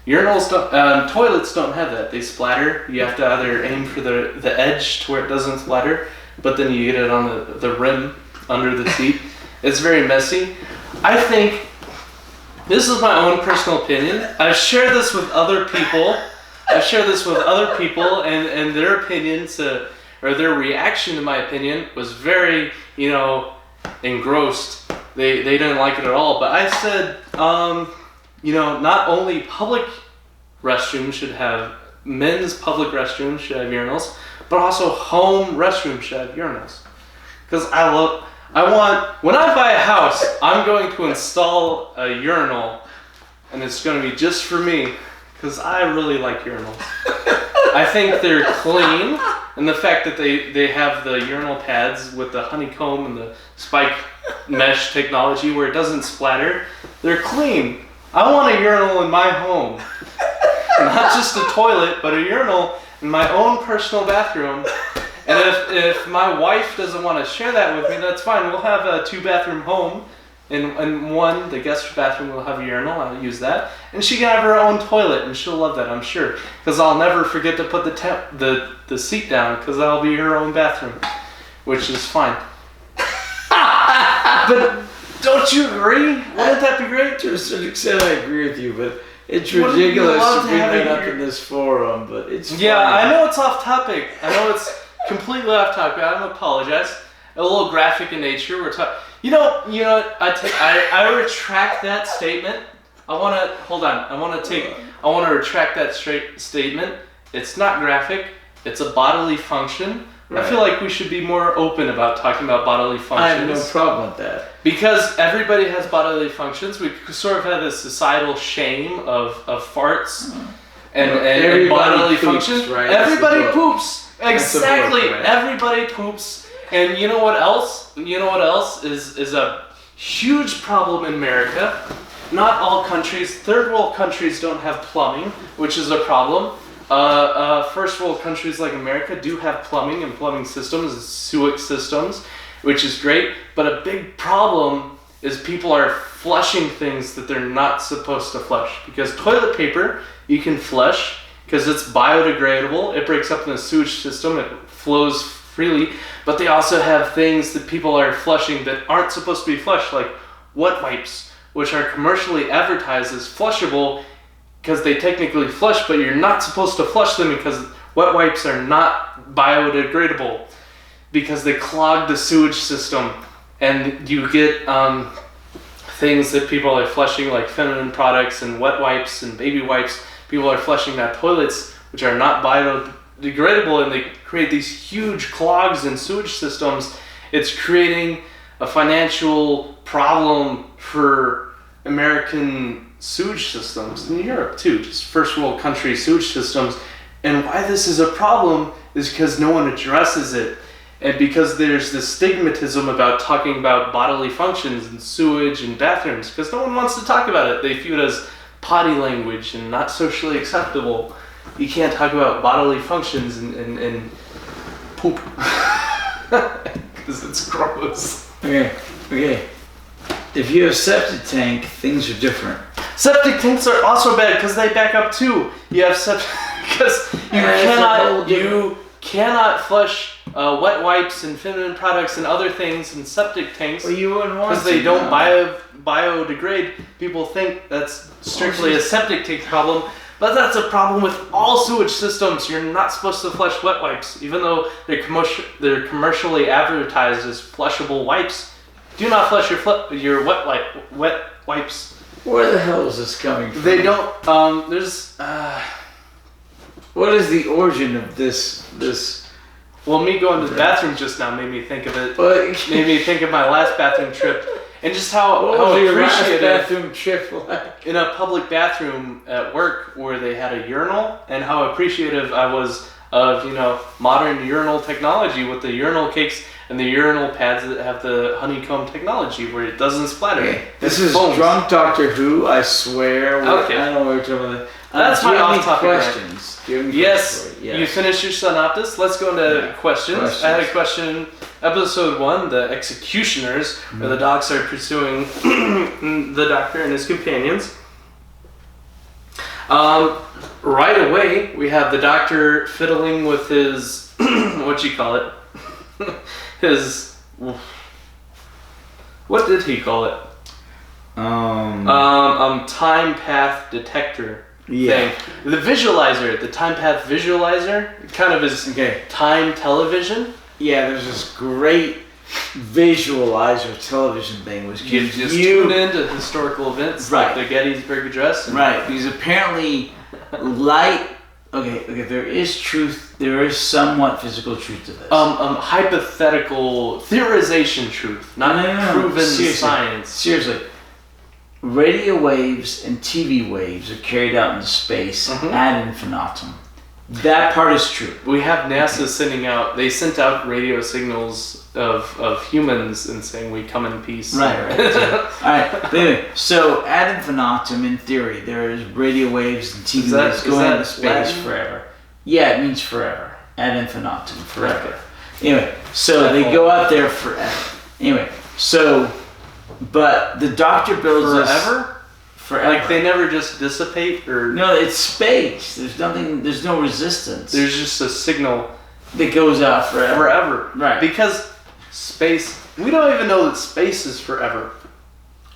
Toilets don't have that. They splatter. You have to either aim for the edge to where it doesn't splatter, but then you get it on the rim. under the seat. It's very messy. I think, this is my own personal opinion. I've shared this with other people. And their opinions, or their reaction to my opinion was very, engrossed. They didn't like it at all. But I said, not only men's public restrooms should have urinals, but also home restrooms should have urinals. Because when I buy a house, I'm going to install a urinal, and it's going to be just for me, because I really like urinals. I think they're clean, and the fact that they have the urinal pads with the honeycomb and the spike mesh technology where it doesn't splatter, they're clean. I want a urinal in my home. Not just a toilet, but a urinal in my own personal bathroom. And if my wife doesn't want to share that with me, that's fine. We'll have a 2-bathroom home. And one, the guest bathroom will have a urinal. I'll use that. And she can have her own toilet, and she'll love that, I'm sure. Because I'll never forget to put the seat down, because that'll be her own bathroom. Which is fine. But don't you agree? Wouldn't that be great? To a certain extent, I agree with you, but it's ridiculous to bring that up in this forum, but it's funny. Yeah, I know it's off topic. I know it's completely off topic. I don't apologize. A little graphic in nature. We're talking. I retract that statement. I want to retract that statement. It's not graphic. It's a bodily function. Right. I feel like we should be more open about talking about bodily functions. I have no problem with that. Because everybody has bodily functions. We sort of have this societal shame of farts and bodily functions. Right? Everybody poops. Exactly. Book, right? Everybody poops. And you know what else? Is a huge problem in America. Not all countries, third world countries don't have plumbing, which is a problem. First world countries like America do have plumbing and plumbing systems and sewage systems, which is great. But a big problem is people are flushing things that they're not supposed to flush. Because toilet paper, you can flush because it's biodegradable. It breaks up in the sewage system. It flows freely. But they also have things that people are flushing that aren't supposed to be flushed, like wet wipes, which are commercially advertised as flushable because they technically flush, but you're not supposed to flush them because wet wipes are not biodegradable because they clog the sewage system. And you get things that people are flushing, like feminine products and wet wipes and baby wipes. People are flushing down toilets, which are not biodegradable, and they create these huge clogs in sewage systems. It's creating a financial problem for American sewage systems, in Europe too, just first world country sewage systems. And why this is a problem is because no one addresses it. And because there's this stigmatism about talking about bodily functions and sewage and bathrooms, because no one wants to talk about it. They view it as potty language and not socially acceptable. You can't talk about bodily functions and poop. Because it's gross. Okay. If you have septic tank, things are different. Septic tanks are also bad because they back up too. You have septic because you cannot flush wet wipes and feminine products and other things in septic tanks. Well, you wouldn't want because they don't biodegrade. People think that's strictly a septic tank problem, but that's a problem with all sewage systems. You're not supposed to flush wet wipes, even though they're commercially advertised as flushable wipes. Do not flush your wet wipes. Where the hell is this coming from? They don't. What is the origin of this? Well, me going to the bathroom just now made me think of it. Made me think of my last bathroom trip, and just how your last appreciative bathroom trip like? in a public bathroom at work where they had a urinal, and how appreciative I was of modern urinal technology with the urinal cakes and the urinal pads that have the honeycomb technology where it doesn't splatter. Okay. This is drunk Doctor Who, I swear. Okay. I don't know what you're talking about. That's my off-topic questions. Yes. You finished your synopsis. Let's go into questions. I had a question. Episode 1, the executioners, where the docs are pursuing the doctor and his companions. Right away, we have the doctor fiddling with his, his What did he call it? Time path detector Yeah. thing. The visualizer, the time path visualizer, kind of is time television. Yeah, there's this great visualizer television thing, which You just tune into historical events like the Gettysburg Address. Right, because apparently light. Okay, there is truth. There is somewhat physical truth to this. Hypothetical theorization truth, not proven science. Seriously, radio waves and TV waves are carried out into space ad infinitum. That part is true. We have NASA sending out. They sent out radio signals of humans and saying we come in peace. Right. Alright. But anyway, so ad infinitum, in theory, there is radio waves and TV waves going into space Latin? Forever. Yeah, it means forever. Ad infinitum, forever. Okay. Anyway, so they go out there forever. Anyway, so, but the Doctor builds forever. Forever. Like they never just dissipate, or no, it's space. There's nothing. There's no resistance. There's just a signal that goes out forever. Forever, right? Because space. We don't even know that space is forever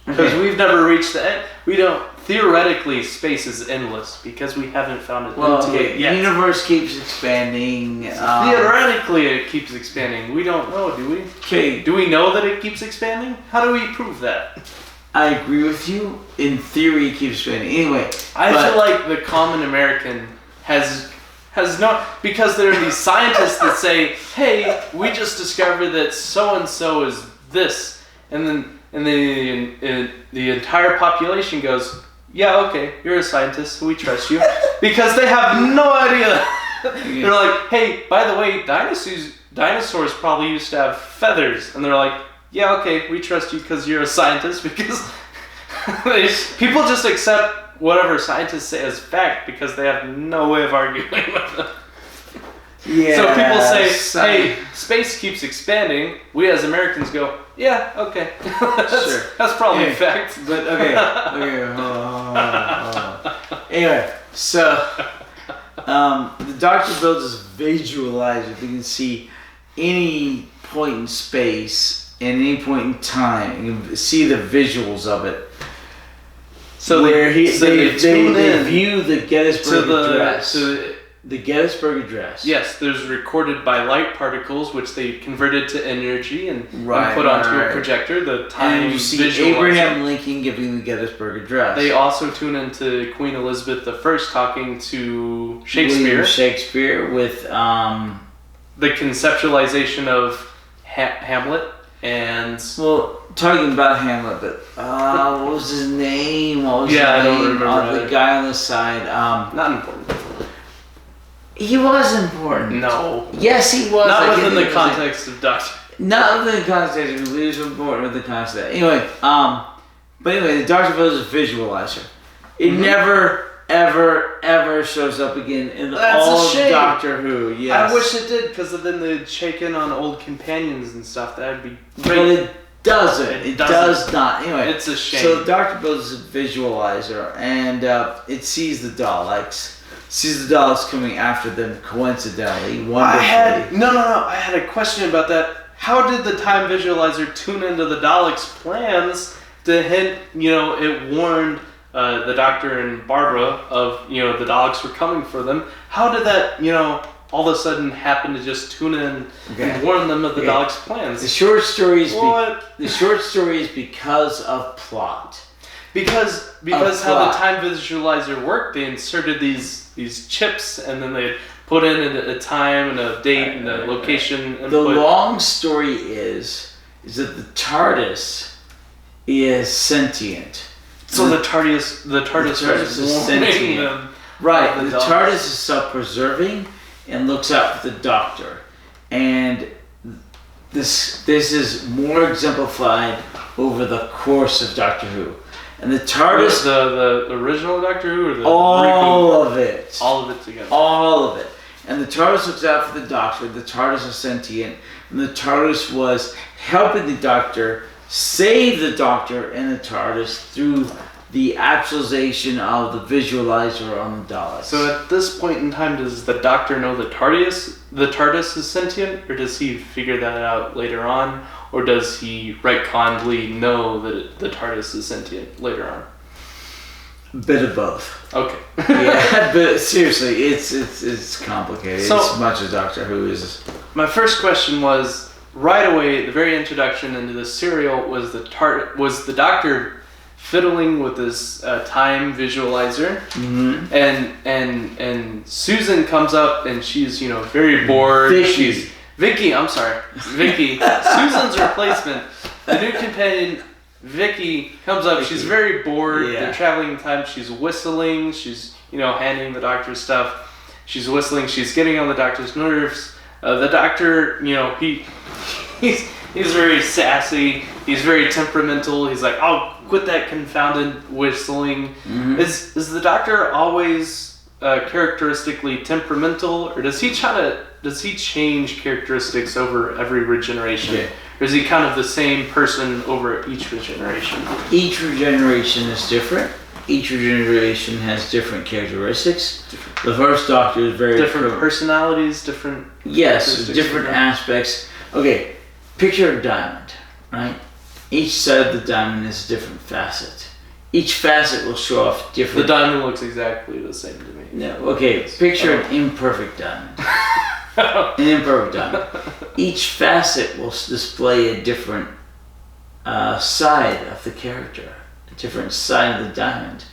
because we've never reached the end. We don't. Theoretically, space is endless because we haven't found it. The universe keeps expanding. Theoretically, it keeps expanding. We don't know, do we? Okay. Do we know that it keeps expanding? How do we prove that? I agree with you. In theory, it keeps expanding. Anyway, I feel like the common American has no, because there are these scientists that say, "Hey, we just discovered that so and so is this," and then the entire population goes, "Yeah, okay, you're a scientist, so we trust you," because they have no idea. They're like, "Hey, by the way, dinosaurs probably used to have feathers," and they're like, "Yeah, okay, we trust you because you're a scientist," because people just accept whatever scientists say as fact because they have no way of arguing with them. Yeah. So people say, "Hey, space keeps expanding." We as Americans go, "Yeah, okay, that's probably a fact." But okay, hold on. Anyway, so the Doctor builds this visualizer. You can see any point in space. At any point in time, you can see the visuals of it. So where they view the Gettysburg Address. The Gettysburg Address. Yes, there's recorded by light particles, which they converted to energy and put onto a projector. The time and you see Abraham Lincoln giving the Gettysburg Address. They also tune into Queen Elizabeth I talking to Shakespeare. William Shakespeare with the conceptualization of Hamlet. And talking about Hamlet, but what was his name? What was I his don't name? remember. The guy on the side. Not important. He was important. No. Yes, he was. Not within the context of Doctor. Not within the context of he was important with the context of that. Anyway, but anyway, the Doctor builds a visualizer. It never, ever shows up again in all of Doctor Who. Yes. I wish it did, because then they'd check in on old companions and stuff. That'd be great. But it doesn't. It does not. Anyway, it's a shame. So the Doctor builds a visualizer, and it sees the Daleks. Sees the Daleks coming after them, coincidentally, wonderfully. I had a question about that. How did the time visualizer tune into the Daleks' plans to hint? It warned the Doctor and Barbara of the Daleks were coming for them. How did that all of a sudden happen to just tune in and warn them of the Daleks' plans? The short story is because of plot. Because how the time visualizer worked, they inserted these chips and then they put in a time and a date and a location. The long story is that the TARDIS is sentient. So the TARDIS is sentient. Them. Right. The TARDIS is self-preserving and looks out for the Doctor, and this is more exemplified over the course of Doctor Who. And the TARDIS, the original Doctor Who, or the all of it, all of it together, all of it. And the TARDIS looks out for the Doctor. The TARDIS is sentient, and the TARDIS was helping the Doctor save the Doctor and the TARDIS through the actualization of the visualizer on the Daleks. So at this point in time, does the Doctor know the TARDIS is sentient, or does he figure that out later on, or does he retconnedly know that the TARDIS is sentient later on? Bit of both. Okay. Yeah, but seriously, it's complicated. So- as much as Doctor Who is. My first question was right away. The very introduction into the serial was the Doctor fiddling with this time visualizer, Mm-hmm. and Susan comes up and she's very bored. Vicky. I'm sorry, Vicky. Susan's replacement, the new companion. Vicky comes up. She's very bored. Yeah. They're traveling in time. She's whistling. She's handing the Doctor stuff. She's whistling. She's getting on the Doctor's nerves. The Doctor, he's very sassy. He's very temperamental. He's like, "Oh, quit that confounded whistling." Mm-hmm. Is the Doctor always characteristically temperamental, or does he change characteristics over every regeneration? Yeah. Or is he kind of the same person over each regeneration? Each regeneration is different. Each regeneration has different characteristics. The first Doctor is very Different personalities, different... Yes, characteristics, different aspects. Okay, picture a diamond, right? Each side of the diamond is a different facet. Each facet will show off The different... diamond looks exactly the same to me. No, okay, picture an imperfect diamond. An imperfect diamond. Each facet will display a different side of the character, a different side of the diamond.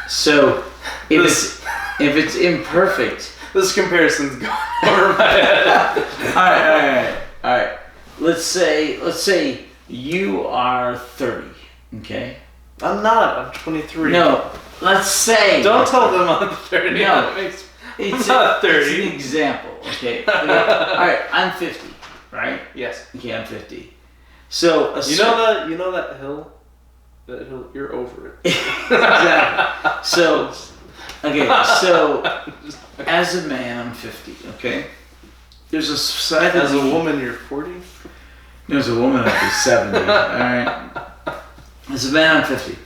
So, if it's imperfect, This comparison's going over my head. all right. Let's say you are 30. Okay. I'm not. I'm 23. No. Let's say. Don't tell them I'm 30. No. That makes It's not 30. It's an example. Okay. All right. I'm 50. Right. Yes. Okay. I'm 50. So You know that hill? That hill. You're over it. Exactly. So as a man, I'm 50. Okay. There's a side As of a me- woman, you're 40? There's a woman I'll be 70. All right. As a man, I'm 50.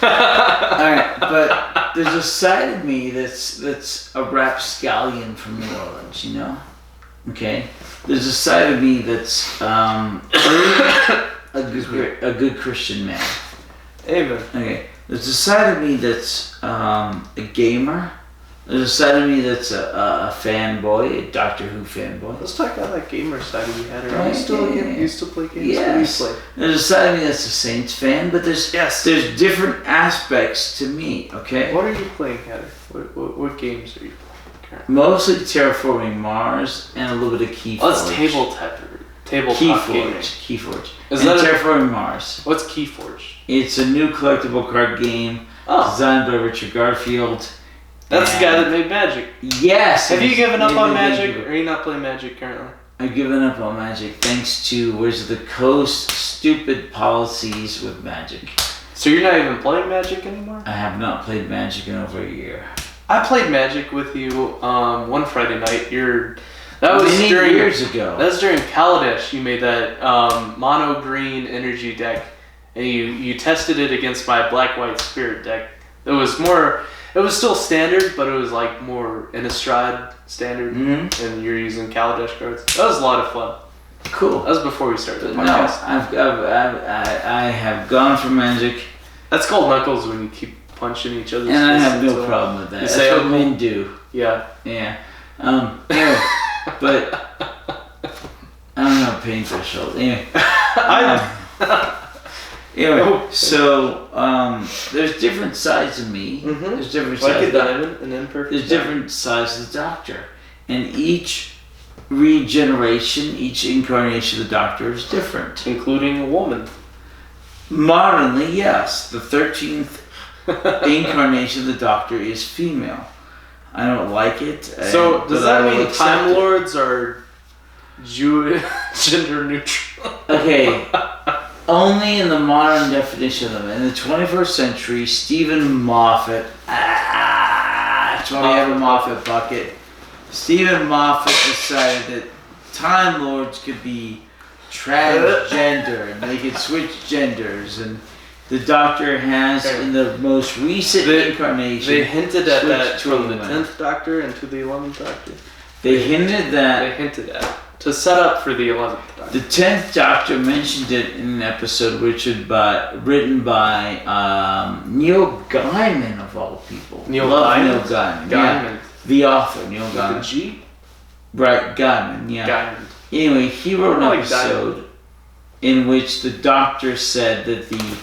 All right, but there's a side of me that's a rapscallion from New Orleans, Okay. There's a side of me that's a good Christian man. Amen. Okay. There's a side of me that's a gamer. There's a side of me that's a fanboy, a Doctor Who fanboy. Let's talk about that gamer side of you had. Are Right, you still yeah, a game? yeah. You still play games? Yes. What do you play? There's a side of me that's a Saints fan, but there's different aspects to me, okay? What are you playing, Hatter? What games are you playing? Mostly Terraforming Mars and a little bit of Keyforge. Oh, it's tabletop gaming. Keyforge. Is And that Terraforming Mars. What's Keyforge? It's a new collectible card game designed by Richard Garfield. That's the guy that made Magic. Yes! Have you given up on Magic? Magic? Or are you not playing Magic currently? I've given up on Magic thanks to Wizards of the Coast stupid policies with Magic. So you're not even playing Magic anymore? I have not played Magic in over a year. I played Magic with you one Friday night. That was Many during years ago. That was during Kaladesh. You made that mono green energy deck, and you tested it against my black white spirit deck. It was still standard, but it was like more Innistrad standard, and you're using Kaladesh cards. That was a lot of fun. Cool. That was before we started the No, podcast. I have gone for Magic, That's called Knuckles when you keep punching each other's and I fists have no until- problem with that. You That's say, what "Oh, men do. Yeah. Yeah. Anyway, but I don't know pain threshold. Anyway. Anyway, so there's different sides of me. Mhm. There's different Like sides. a diamond, an imperfect. There's diamond. different sides of the Doctor, and each regeneration, each incarnation of the Doctor is different. Including a woman. Modernly, yes, the 13th incarnation of the Doctor is female. I don't like it. So does but that I will mean accept Time it. Lords are gender neutral? Okay, only in the modern definition of them. In the 21st century, Stephen Moffat. That's why we have a Moffat bucket. Stephen Moffat decided that Time Lords could be transgender and they could switch genders, and the Doctor has in the most recent incarnation. They hinted at that switched to a from the woman. 10th Doctor into the 11th Doctor. They hinted that. They hinted at to set up for the 11th Doctor. The 10th Doctor mentioned it in an episode written by Neil Gaiman, of all people. Neil Gaiman. Gaiman. Yeah. The author, Neil With Gaiman. a G? Right, Gaiman, yeah. Gaiman. Anyway, he wrote an I like episode in which the Doctor said that the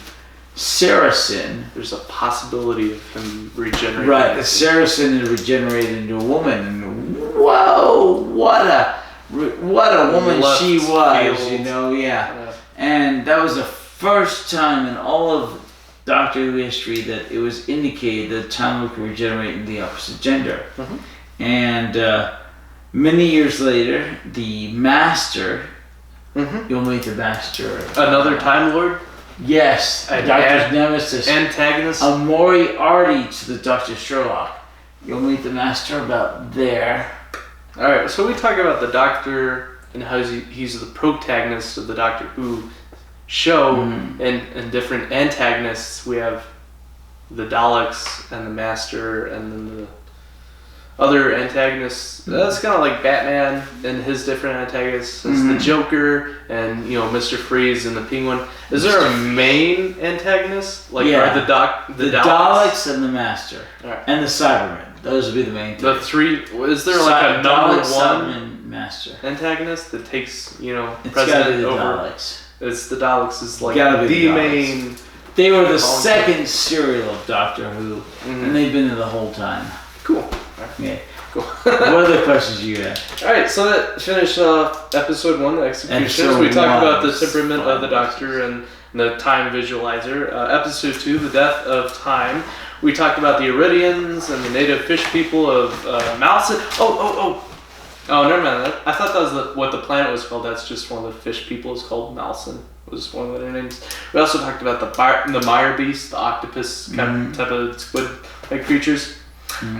Saracen, There's a possibility of him regenerating. right, the Saracen had regenerated into a woman, and whoa, what a woman Left she was, field. you know, yeah. And that was the first time in all of Doctor Who history that it was indicated that Time Lord could regenerate into the opposite gender. Mhm. And many years later, the Master, Mhm. you'll meet the Master. Another Time Lord? Yes, An Doctor's nemesis. Antagonist? A Moriarty to the Dr. Sherlock. You'll meet the Master about there. Alright, so we talk about the Doctor and how he's the protagonist of the Doctor Who show, Mhm. and different antagonists. We have the Daleks and the Master, and then the other antagonists. That's kind of like Batman and his different antagonists. There's the Joker and Mr. Freeze and the Penguin. Is there a main antagonist? Like Yeah. are the Daleks and the Master. Alright. And the Cybermen. Those would be the main The three. three. Is there like a number Daleks, one Cybermen, Master. antagonist that takes It's gotta be president the over? Daleks. It's the Daleks is like Gotta be the the Daleks. main. They were the Volunteer. second serial of Doctor Who, and they've been there the whole time. Cool. Yeah. Cool. What other questions you got? All right, so that finished episode 1, the executions. Episode We talked about the one. temperament of the Doctor and the time visualizer. Episode 2, the death of time. We talked about the Iridians and the native fish people of Malson. Oh, never mind. I thought that was what the planet was called. That's just one of the fish people is called Malson. Was one of their names. We also talked about the Mire Beast, the octopus type of squid-like creatures.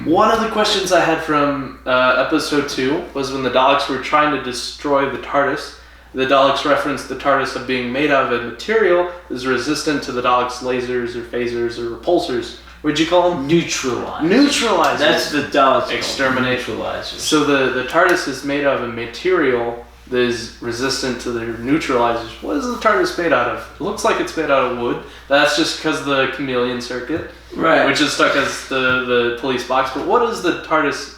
One of the questions I had from episode 2 was when the Daleks were trying to destroy the TARDIS. The Daleks referenced the TARDIS of being made out of a material that is resistant to the Daleks' lasers or phasers or repulsors. What'd you call them? Neutralizer. Neutralizers. That's the Daleks. Exterminate. Neutralizers. So the TARDIS is made out of a material that is resistant to their neutralizers. What is the TARDIS made out of? It looks like it's made out of wood. That's just because of the chameleon circuit, Right. which is stuck as the police box. But what is the TARDIS,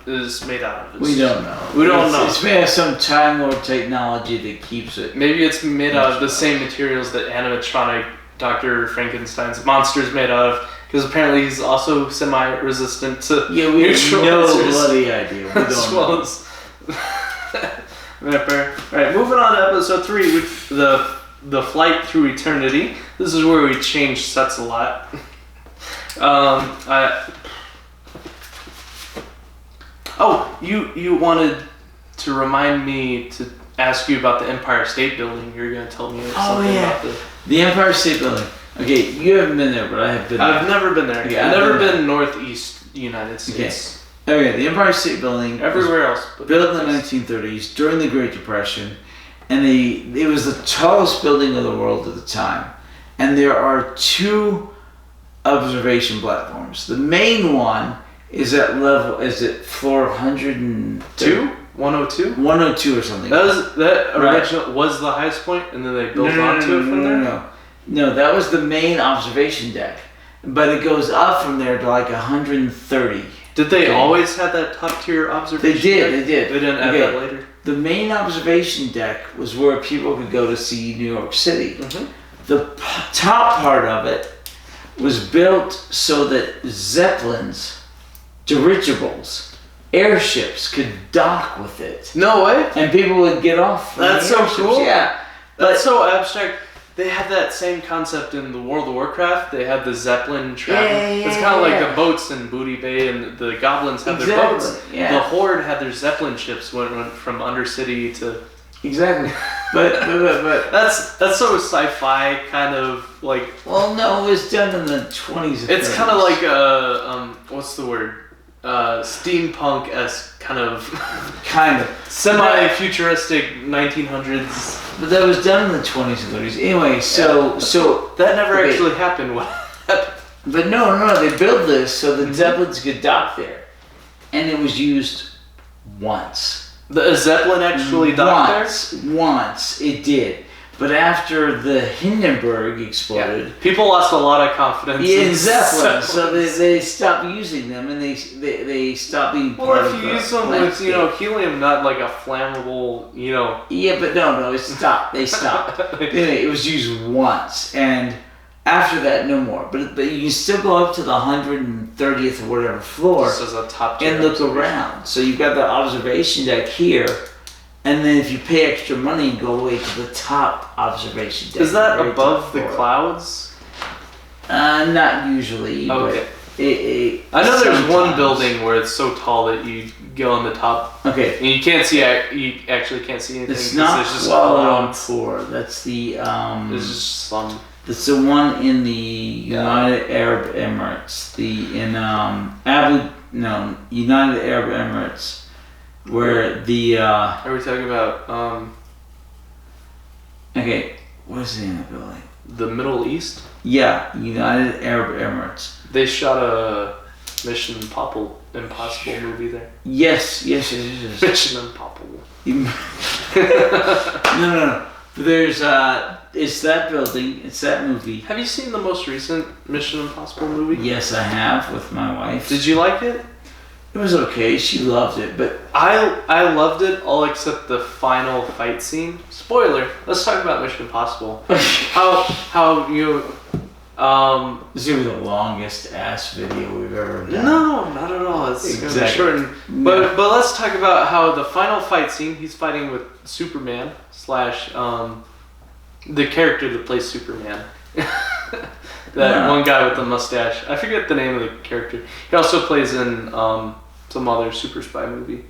is made out of? We don't know. We don't know. It's made of some Time Lord technology that keeps it. Maybe it's made out of the same materials that animatronic Dr. Frankenstein's monster is made out of. Because apparently he's also semi-resistant to Yeah, we have no neutralizers. bloody idea. We As don't well know. as Alright, moving on to episode 3 with the flight through eternity. This is where we change sets a lot. You wanted to remind me to ask you about the Empire State Building. You're going to tell me something about the... The Empire State Building. Okay, you haven't been there, but I have been there. I've never been there. Yeah, I've never I've been been Northeast United States. Okay, the Empire State Building was Everywhere else. But built in the 1930s during the Great Depression, and it was the tallest building of the world at the time. And there are 2 observation platforms. The main one is at floor 102? 102? 102 or something. That Right. original was the highest point, and then they built onto it from there. No, that was the main observation deck. But it goes up from there to like 130. Did they Okay. always have that top tier observation? They did, deck? they did. They didn't add Okay. that later. The main observation deck was where people could go to see New York City. Mhm. The top part of it was built so that Zeppelins, dirigibles, airships could dock with it. No way. And people would get off from That's the so airships. cool. Yeah. That's so abstract. They have that same concept in the World of Warcraft. They have the Zeppelin travel. Yeah, It's kind of like yeah. the boats in Booty Bay, and the goblins have their Exactly, boats. yeah. The Horde had their Zeppelin ships went from Undercity to. Exactly. But That's so sci-fi kind of like. well, no, it was done in the 20s. and It's kind of 30s. like what's the word? steampunk-esque kind of Kind of. semi-futuristic 1900s. But that was done in the 20s and 30s. Anyway, so That never okay. actually happened. What happened? But no, they built this so the Zeppelins could dock there. And it was used once. The Zeppelin actually docked there? Once, it did. But after the Hindenburg exploded, People lost a lot of confidence in Zeppelin, so Zeppelins. they stopped using them, and they stopped being part Well, of if you the use them with, landscape. helium, not like a flammable, Yeah, but no, it stopped. They stopped. Anyway, it was used once, and after that, no more. But you can still go up to the 130th or whatever floor This is a top tier and look observation. around. So you've got the observation deck here, and then if you pay extra money, you go away to the top observation deck. Is that very above top the floor. clouds? Not usually. Okay. But it I know there's one sometimes. building where it's so tall that you go on the top Okay. and you can't see. You actually can't see anything. It's 'cause not there's just Kuala clouds. Lumpur. That's the There's just some. That's the one in the United Arab Emirates. United Arab Emirates, where the Are we talking about okay, what's the name of the building? the Middle East? Yeah, United Arab Emirates. They shot a Mission Impossible movie there. Yes. Mission Impossible. No. There's it's that building. It's that movie. Have you seen the most recent Mission Impossible movie? Yes, I have with my wife. Did you like it? It was okay. She loved it, but I loved it all except the final fight scene. Spoiler. Let's talk about Mission Impossible. how you this is gonna be the longest ass video we've ever done. No, not at all. It's gonna be Exactly. shortened. But let's talk about how the final fight scene. He's fighting with Superman / the character that plays Superman. One guy with the mustache. I forget the name of the character. He also plays in some other super spy movie.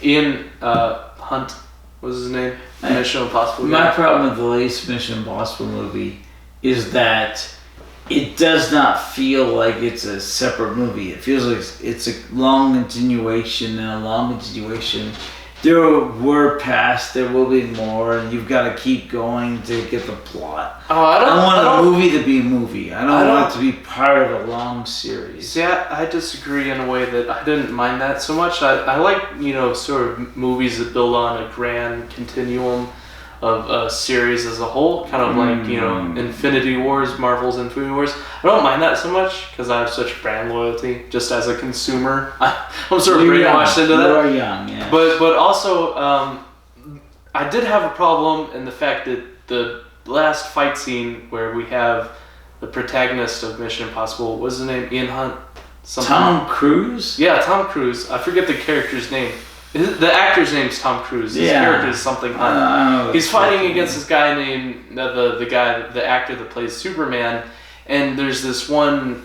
Ian Hunt was his name. Mission Impossible. My problem with the latest Mission Impossible movie is that it does not feel like it's a separate movie. It feels like it's a long continuation and a long continuation. There were past, there will be more, and you've got to keep going to get the plot. Oh, I want a movie to be a movie. I don't want it to be part of a long series. Yeah, I disagree in a way that I didn't mind that so much. I like, sort of movies that build on a grand continuum of a series as a whole, kind of like, Infinity Wars, Marvel's Infinity Wars. I don't mind that so much because I have such brand loyalty just as a consumer. I'm sort of brainwashed into that. You are young, yeah. But also, I did have a problem in the fact that the last fight scene where we have the protagonist of Mission Impossible, what's his name? Ian Hunt? Something. Tom Cruise? Yeah, Tom Cruise. I forget the character's name. The actor's name's Tom Cruise. His character is something Hunt. He's fighting against this guy named the actor that plays Superman, and there's this one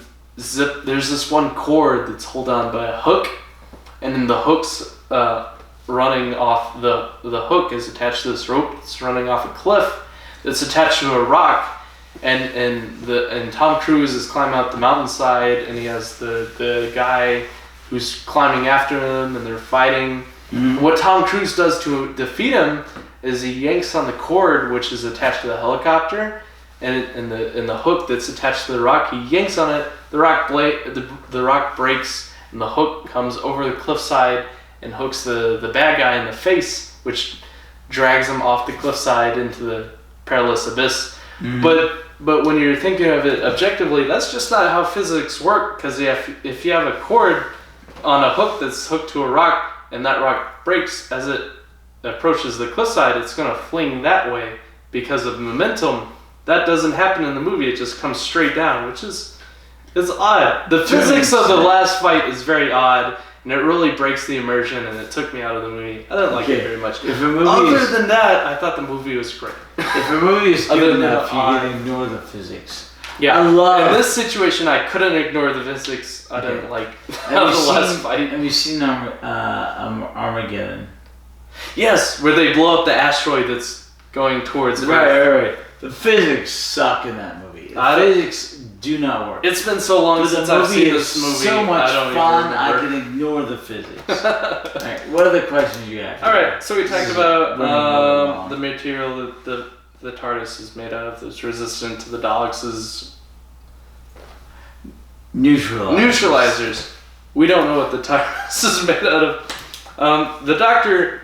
cord that's held on by a hook, and then the hook's running off the hook is attached to this rope that's running off a cliff that's attached to a rock, and Tom Cruise is climbing up the mountainside, and he has the guy who's climbing after him, and they're fighting. Mm-hmm. What Tom Cruise does to defeat him is he yanks on the cord which is attached to the helicopter, and the hook that's attached to the rock. He yanks on it. The rock breaks, and the hook comes over the cliffside and hooks the bad guy in the face, which drags him off the cliffside into the perilous abyss. Mm-hmm. But when you're thinking of it objectively, that's just not how physics work. Because if you have a cord on a hook that's hooked to a rock, and that rock breaks as it approaches the cliffside, it's going to fling that way because of momentum. That doesn't happen in the movie. It just comes straight down, which is odd. The physics of the last fight is very odd, and it really breaks the immersion, and it took me out of the movie. I didn't like it very much. Other than that, I thought the movie was great. If a movie is good enough, you can ignore the physics. Yeah, in this situation, I couldn't ignore the physics. I didn't like the last fight. Have you seen Armageddon? Yes, where they blow up the asteroid that's going towards Earth. Right. The physics suck in that movie. The physics do not work. It's been so long But since the I've movie seen is this movie. so much I don't fun, even I remember. can ignore the physics. Alright, what other questions you have? Alright, so we talked This is about running really long. the material that the TARDIS is made out of that's resistant to the Daleks' neutralizers. We don't know what the TARDIS is made out of. The Doctor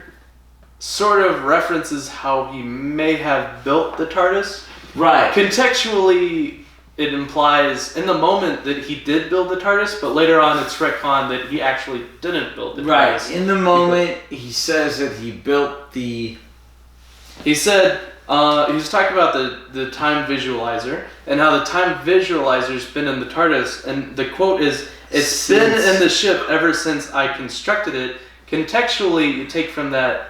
sort of references how he may have built the TARDIS. Right. Contextually, it implies in the moment that he did build the TARDIS, but later on it's retconned that he actually didn't build the TARDIS. Right. In the moment, he says that he built the... He said, he was talking about the time visualizer and how the time visualizer's been in the TARDIS, and the quote is, "It's been in the ship ever since I constructed it." Contextually, you take from that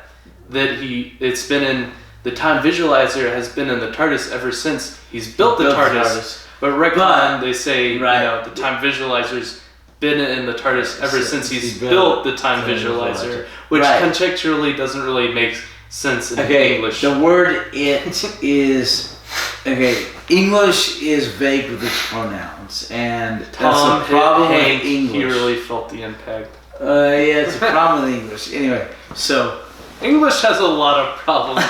it's been in the time visualizer has been in the TARDIS ever since he's built the TARDIS. But retcon, they say, right. the time visualizer's been in the TARDIS ever since he's built the time visualizer, which contextually doesn't really make sense in English. The word "it" is English is vague with its pronouns, and Tom that's a problem with Hank, English. he really felt the impact. Yeah, it's a problem with English. Anyway, so English has a lot of problems,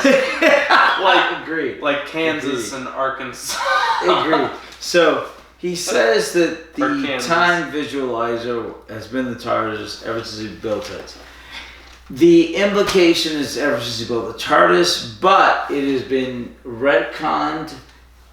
agreed. like Kansas and Arkansas. Agreed. So he says that the Kansas. time visualizer has been the TARDIS ever since he built it. The implication is ever since he built the TARDIS, but it has been retconned,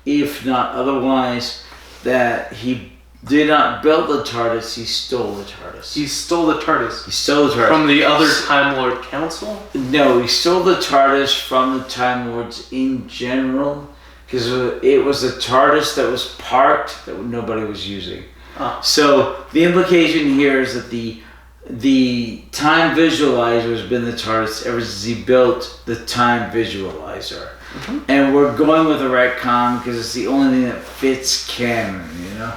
if not otherwise, that he did not build the TARDIS, he stole the TARDIS. He stole the TARDIS. He stole the TARDIS. From the other Time Lord Council? No, he stole the TARDIS from the Time Lords in general, because it was a TARDIS that was parked that nobody was using. So the implication here is that the time visualizer has been the TARDIS ever since he built the time visualizer. Mm-hmm. And we're going with a retcon because it's the only thing that fits canon, you know?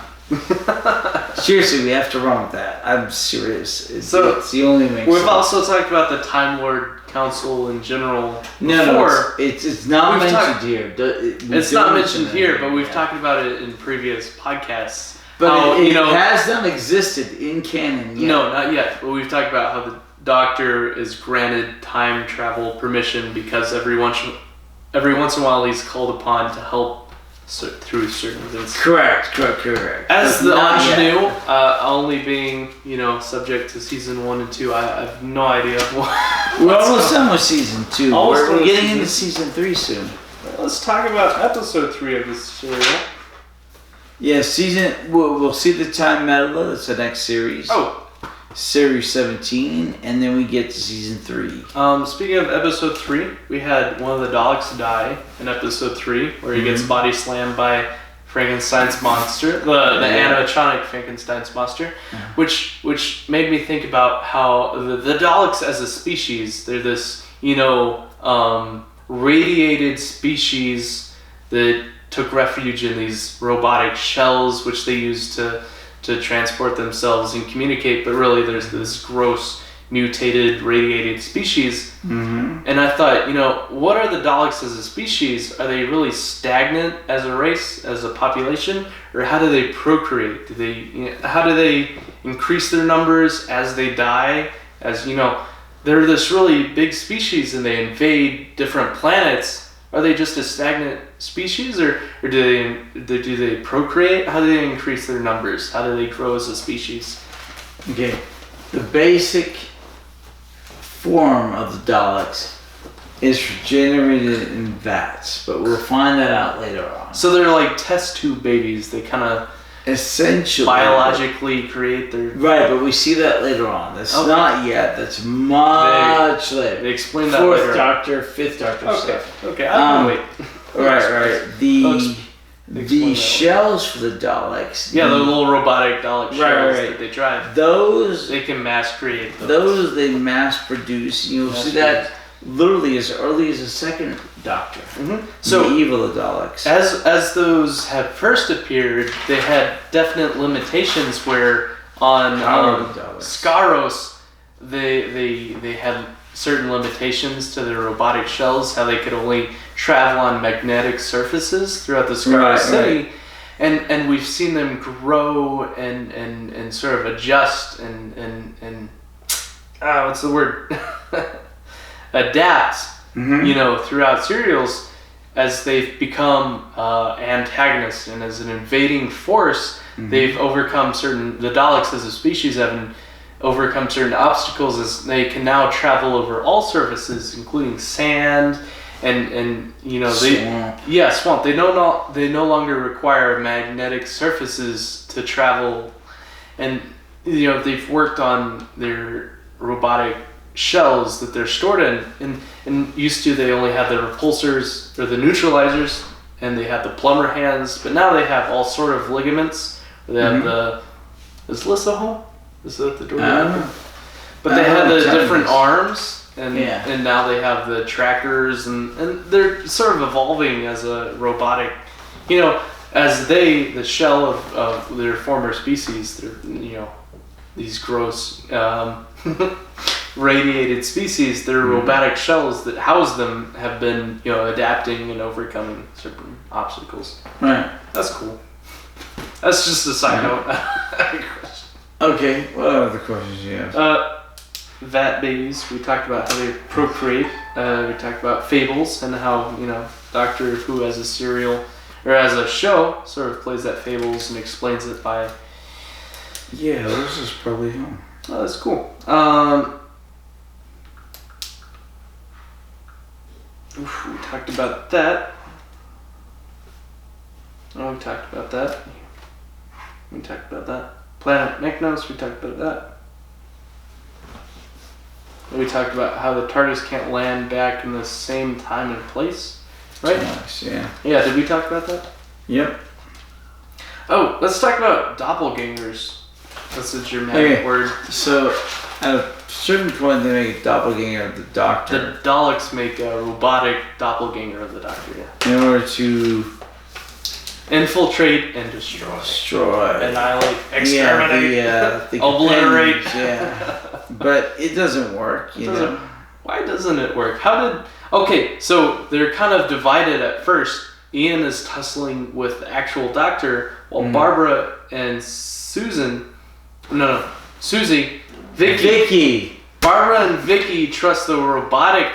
Seriously, we have to run with that. I'm serious. It's the only thing. We've also talked about the Time Lord Council in general. No, it's not mentioned here. It's not mentioned here, but we've talked about it in previous podcasts. But it has not existed in canon yet. No, not yet. But we've talked about how the Doctor is granted time travel permission because every once in a while he's called upon to help through certain events. Correct. As the ingenue, only being subject to season 1 and 2, I have no idea. We're almost done with season 2. We're getting into season 3 soon. Let's talk about episode 3 of this serial. Yeah, we'll see the Time Meddler. That's the next series. Oh. Series 17, and then we get to season 3. Speaking of episode 3, we had one of the Daleks die in episode 3, where he gets body slammed by Frankenstein's monster, the animatronic Frankenstein's monster, which made me think about how the Daleks as a species, they're this, radiated species that took refuge in these robotic shells, which they use to transport themselves and communicate, but really there's this gross, mutated, radiated species. Mm-hmm. And I thought, what are the Daleks as a species? Are they really stagnant as a race, as a population? Or how do they procreate? How do they increase their numbers as they die? They're this really big species and they invade different planets. Are they just a stagnant species, or do they procreate? How do they increase their numbers? How do they grow as a species? Okay, the basic form of the Daleks is generated in vats, but we'll find that out later on. So they're like test tube babies. They kind of essentially biologically create their... Right, but we see that later on. That's not yet. That's much later. They explain that later. 4th Doctor, 5th Doctor stuff. Okay, I can wait. Right. The shells for the Daleks. Yeah, the little robotic Dalek shells that they drive. Those... They can mass create those. Those they mass produce. You'll see that literally as early as the 2nd Doctor. Mm-hmm. So the evil of Daleks. As those have first appeared, they had definite limitations where on Skaros, they had certain limitations to their robotic shells, how they could only travel on magnetic surfaces throughout the Skaros city. and we've seen them grow and sort of adjust and what's the word? Adapt, throughout serials as they've become antagonists, and as an invading force, they've overcome the Daleks as a species have overcome certain obstacles as they can now travel over all surfaces, including sand and swamp. They no longer require magnetic surfaces to travel, and they've worked on their robotic shells that they're stored in, and used to they only had the repulsors or the neutralizers, and they had the plumber hands, but now they have all sort of ligaments. They have is Lissa home? Is that the door? But they had the different arms, and now they have the trackers, and they're sort of evolving as a robotic, as the shell of their former species. They're these gross radiated species. Their robotic shells that house them have been adapting and overcoming certain obstacles. Right. That's cool. That's just a side note. Okay, what other questions do you have? Vat babies. We talked about how they procreate. We talked about fables and how Doctor Who as a serial or as a show sort of plays that fables and explains it by. Yeah, this is probably home. Oh, that's cool. We talked about that. Oh, we talked about that. We talked about that. Planet Mykonos, we talked about that. We talked about how the TARDIS can't land back in the same time and place, right? Nice, yeah. Yeah, did we talk about that? Yep. Oh, let's talk about doppelgangers. That's a Germanic word. So, at a certain point, they make a doppelganger of the Doctor. The Daleks make a robotic doppelganger of the Doctor, yeah. In order to infiltrate and destroy. Annihilate. Exterminate. The obliterate. Yeah. But it doesn't work, Why doesn't it work? Okay, so they're kind of divided at first. Ian is tussling with the actual Doctor, while Barbara and Vicky. Barbara and Vicky trust the robotic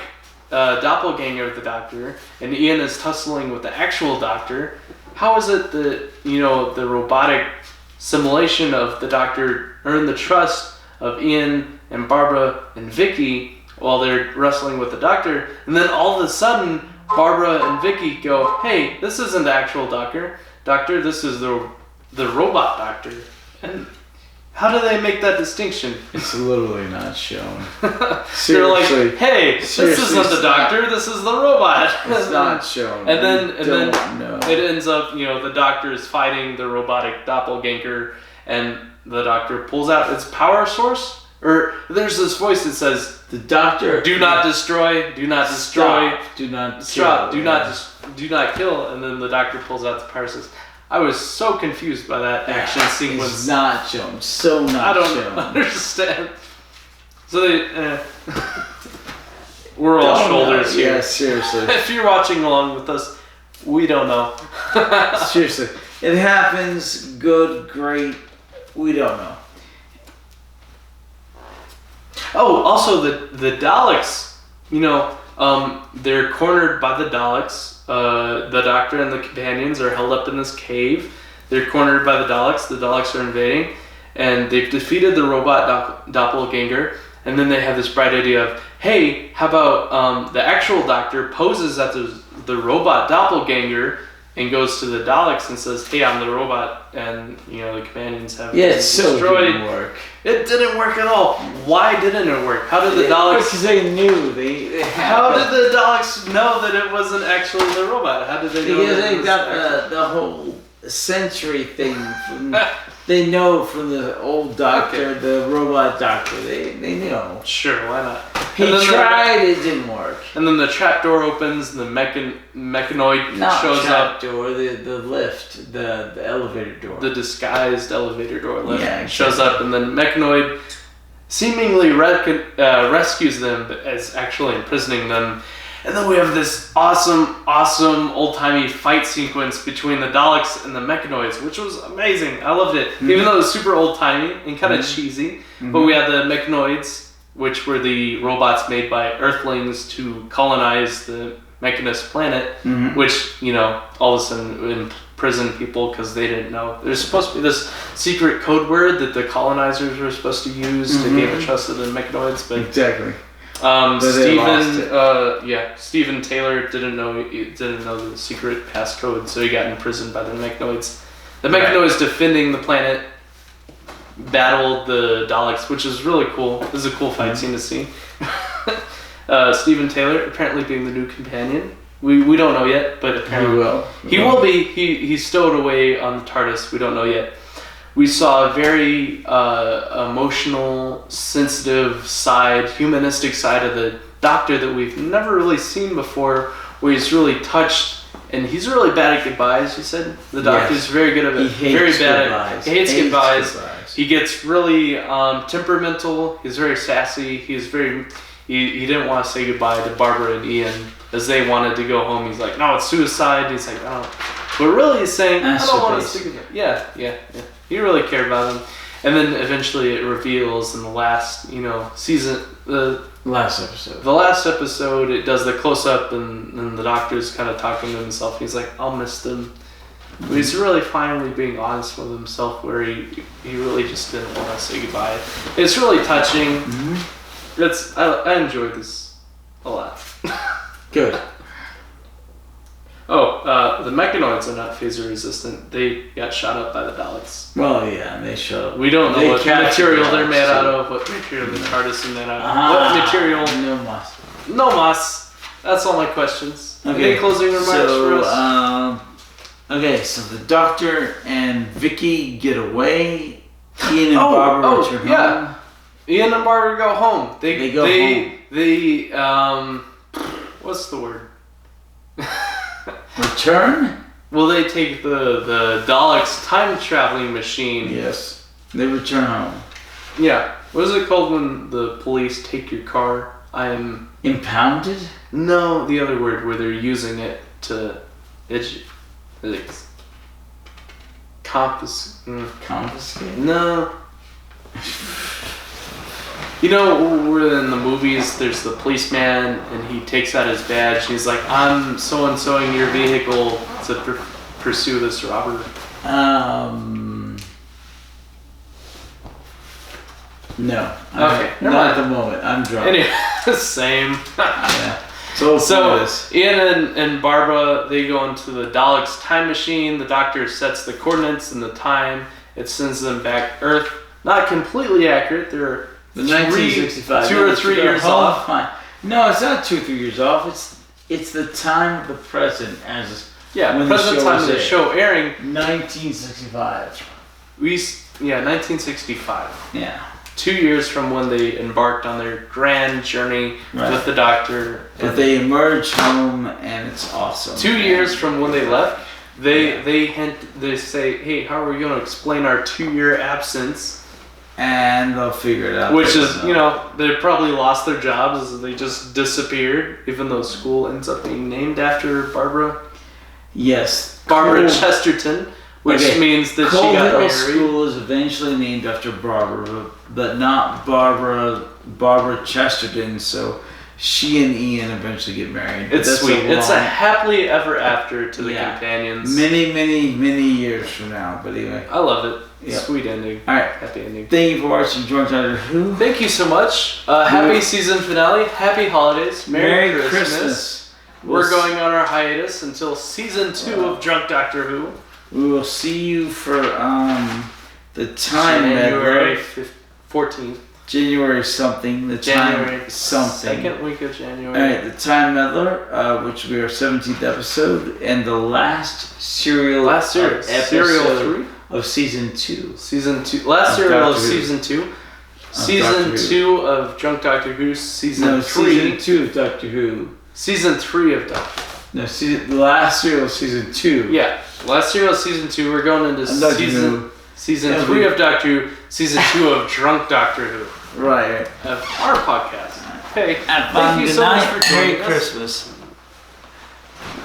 doppelganger of the Doctor, and Ian is tussling with the actual Doctor. How is it that, the robotic simulation of the Doctor earned the trust of Ian and Barbara and Vicky while they're wrestling with the Doctor, and then all of a sudden Barbara and Vicky go, "Hey, this isn't the actual Doctor. This is the robot Doctor." And how do they make that distinction? It's literally not shown. They're like, "Hey, this isn't the Doctor. This is the robot." It's not shown. And then it ends up, the Doctor is fighting the robotic doppelganger, and the Doctor pulls out its power source. Or there's this voice that says, "The Doctor, do not destroy, do not destroy, stop, do not stop, kill, do not kill." And then the Doctor pulls out the power source. I was so confused by that action sequence. It's not shown. So not shown. I don't understand. So we're all shoulders here. Yeah, seriously. If you're watching along with us, we don't know. Seriously. It happens. Good, great. We don't know. Oh, also the Daleks, they're cornered by the Daleks. The Doctor and the companions are held up in this cave. They're cornered by the Daleks. The Daleks are invading, and they've defeated the robot doppelganger. And then they have this bright idea of, hey, how about the actual Doctor poses as the robot doppelganger and goes to the Daleks and says, "Hey, I'm the robot," and the companions have destroyed. It didn't work. It didn't work at all. Why didn't it work? How did the Daleks? Because they knew they how did the Daleks know that it wasn't actually the robot? How did they know? Because they got the whole sensory thing. They know from the old Doctor, the robot Doctor. They know. Sure, why not? He tried, it didn't work. And then the trap door opens, and the mechanoid shows up. Door, the lift, the elevator door. The disguised elevator door lift shows exactly. up, and then mechanoid seemingly rescues them, but is actually imprisoning them. And then we have this awesome old-timey fight sequence between the Daleks and the Mechanoids, which was amazing. I loved it. Even though it was super old-timey and kind of cheesy. But we had the Mechanoids, which were the robots made by Earthlings to colonize the Mechanist planet, which, all of a sudden imprisoned people because they didn't know. There's supposed to be this secret code word that the colonizers were supposed to use to gain the trust of the Mechanoids, but... Exactly. Stephen Taylor didn't know the secret passcode, so he got imprisoned by the Mechanoids. The Mechanoids defending the planet battled the Daleks, which is really cool. This is a cool fight scene to see. Stephen Taylor apparently being the new companion. We don't know yet, but apparently he will be. He's stowed away on the TARDIS. We don't know yet. We saw a very emotional, sensitive side, humanistic side of the Doctor that we've never really seen before, where he's really touched, and he's really bad at goodbyes, you said? The Doctor's very good at it. He hates goodbyes. He gets really temperamental. He's very sassy. He didn't want to say goodbye to Barbara and Ian as they wanted to go home. He's like, no, it's suicide. He's like, oh. But really he's saying, I don't want to say goodbye. Yeah. He really cared about him. And then eventually it reveals in the last, season, the last episode, it does the close-up and the Doctor's kind of talking to himself. He's like, I'll miss them. But he's really finally being honest with himself where he really just didn't want to say goodbye. It's really touching. I enjoyed this a lot. Good. The Mechanoids are not phaser resistant. They got shot up by the Daleks. Well, yeah, they shot up. We don't know what material they're made out of, what material the TARDIS is made out of. What material? No mas. That's all my questions. Okay. Any closing remarks for us? So the Doctor and Vicky get away. Ian and Barbara return home. Ian and Barbara go home. They go home. What's the word? Return? Well, they take the Daleks' time-traveling machine. Yes. They return home. Yeah. What is it called when the police take your car? Impounded? No, the other word where they're using it to... Confiscate? No. Where in the movies there's the policeman and he takes out his badge and he's like, I'm so-and-soing your vehicle to pursue this robber. No. Okay. Not at the moment. I'm drunk. Anyway, same. Yeah. So Ian and Barbara, they go into the Daleks' time machine. The Doctor sets the coordinates and the time. It sends them back Earth. Not completely accurate. They're 1965. 2 or 3 years off. No, it's not 2 or 3 years off. It's the time of the present as when present time of the show airing. 1965. 1965. Yeah. 2 years from when they embarked on their grand journey with the Doctor. But they emerge home and it's awesome. 2 years from when they left, they say, hey, how are we going to explain our 2-year absence? And they'll figure it out. Which is, they probably lost their jobs as they just disappeared, even though school ends up being named after Barbara. Yes. Barbara Chesterton, which means that she got married. School is eventually named after Barbara, but not Barbara Chesterton, so she and Ian eventually get married. It's sweet. It's a happily ever after to the companions. Many, many, many years from now, but anyway. I love it. Sweet ending. Alright. Happy ending. Thank you for watching Drunk Doctor Who. Thank you so much. Happy season finale. Happy holidays. Merry Christmas. We're going on our hiatus until season 2 of Drunk Doctor Who. We will see you for the time January 14th. January something. January something. Second week of January. Alright, the Time Meddler, which will be our 17th episode, and the last serial episode. Serial 3? Of season 2. Season 2. Last serial of season 2. Season 2 of Drunk Doctor Who. Season 3. Season 2 of Doctor Who. Season 3 of Doctor Who. No, the last serial of season 2. Yeah. Last serial of season 2. We're going into season 3 of Doctor Who. Season 2 of Drunk Doctor Who. Right. Of our podcast. Hey, thank you so much for joining us. Merry Christmas.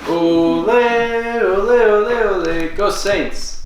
Ole, ole, ole, ole. Go Saints.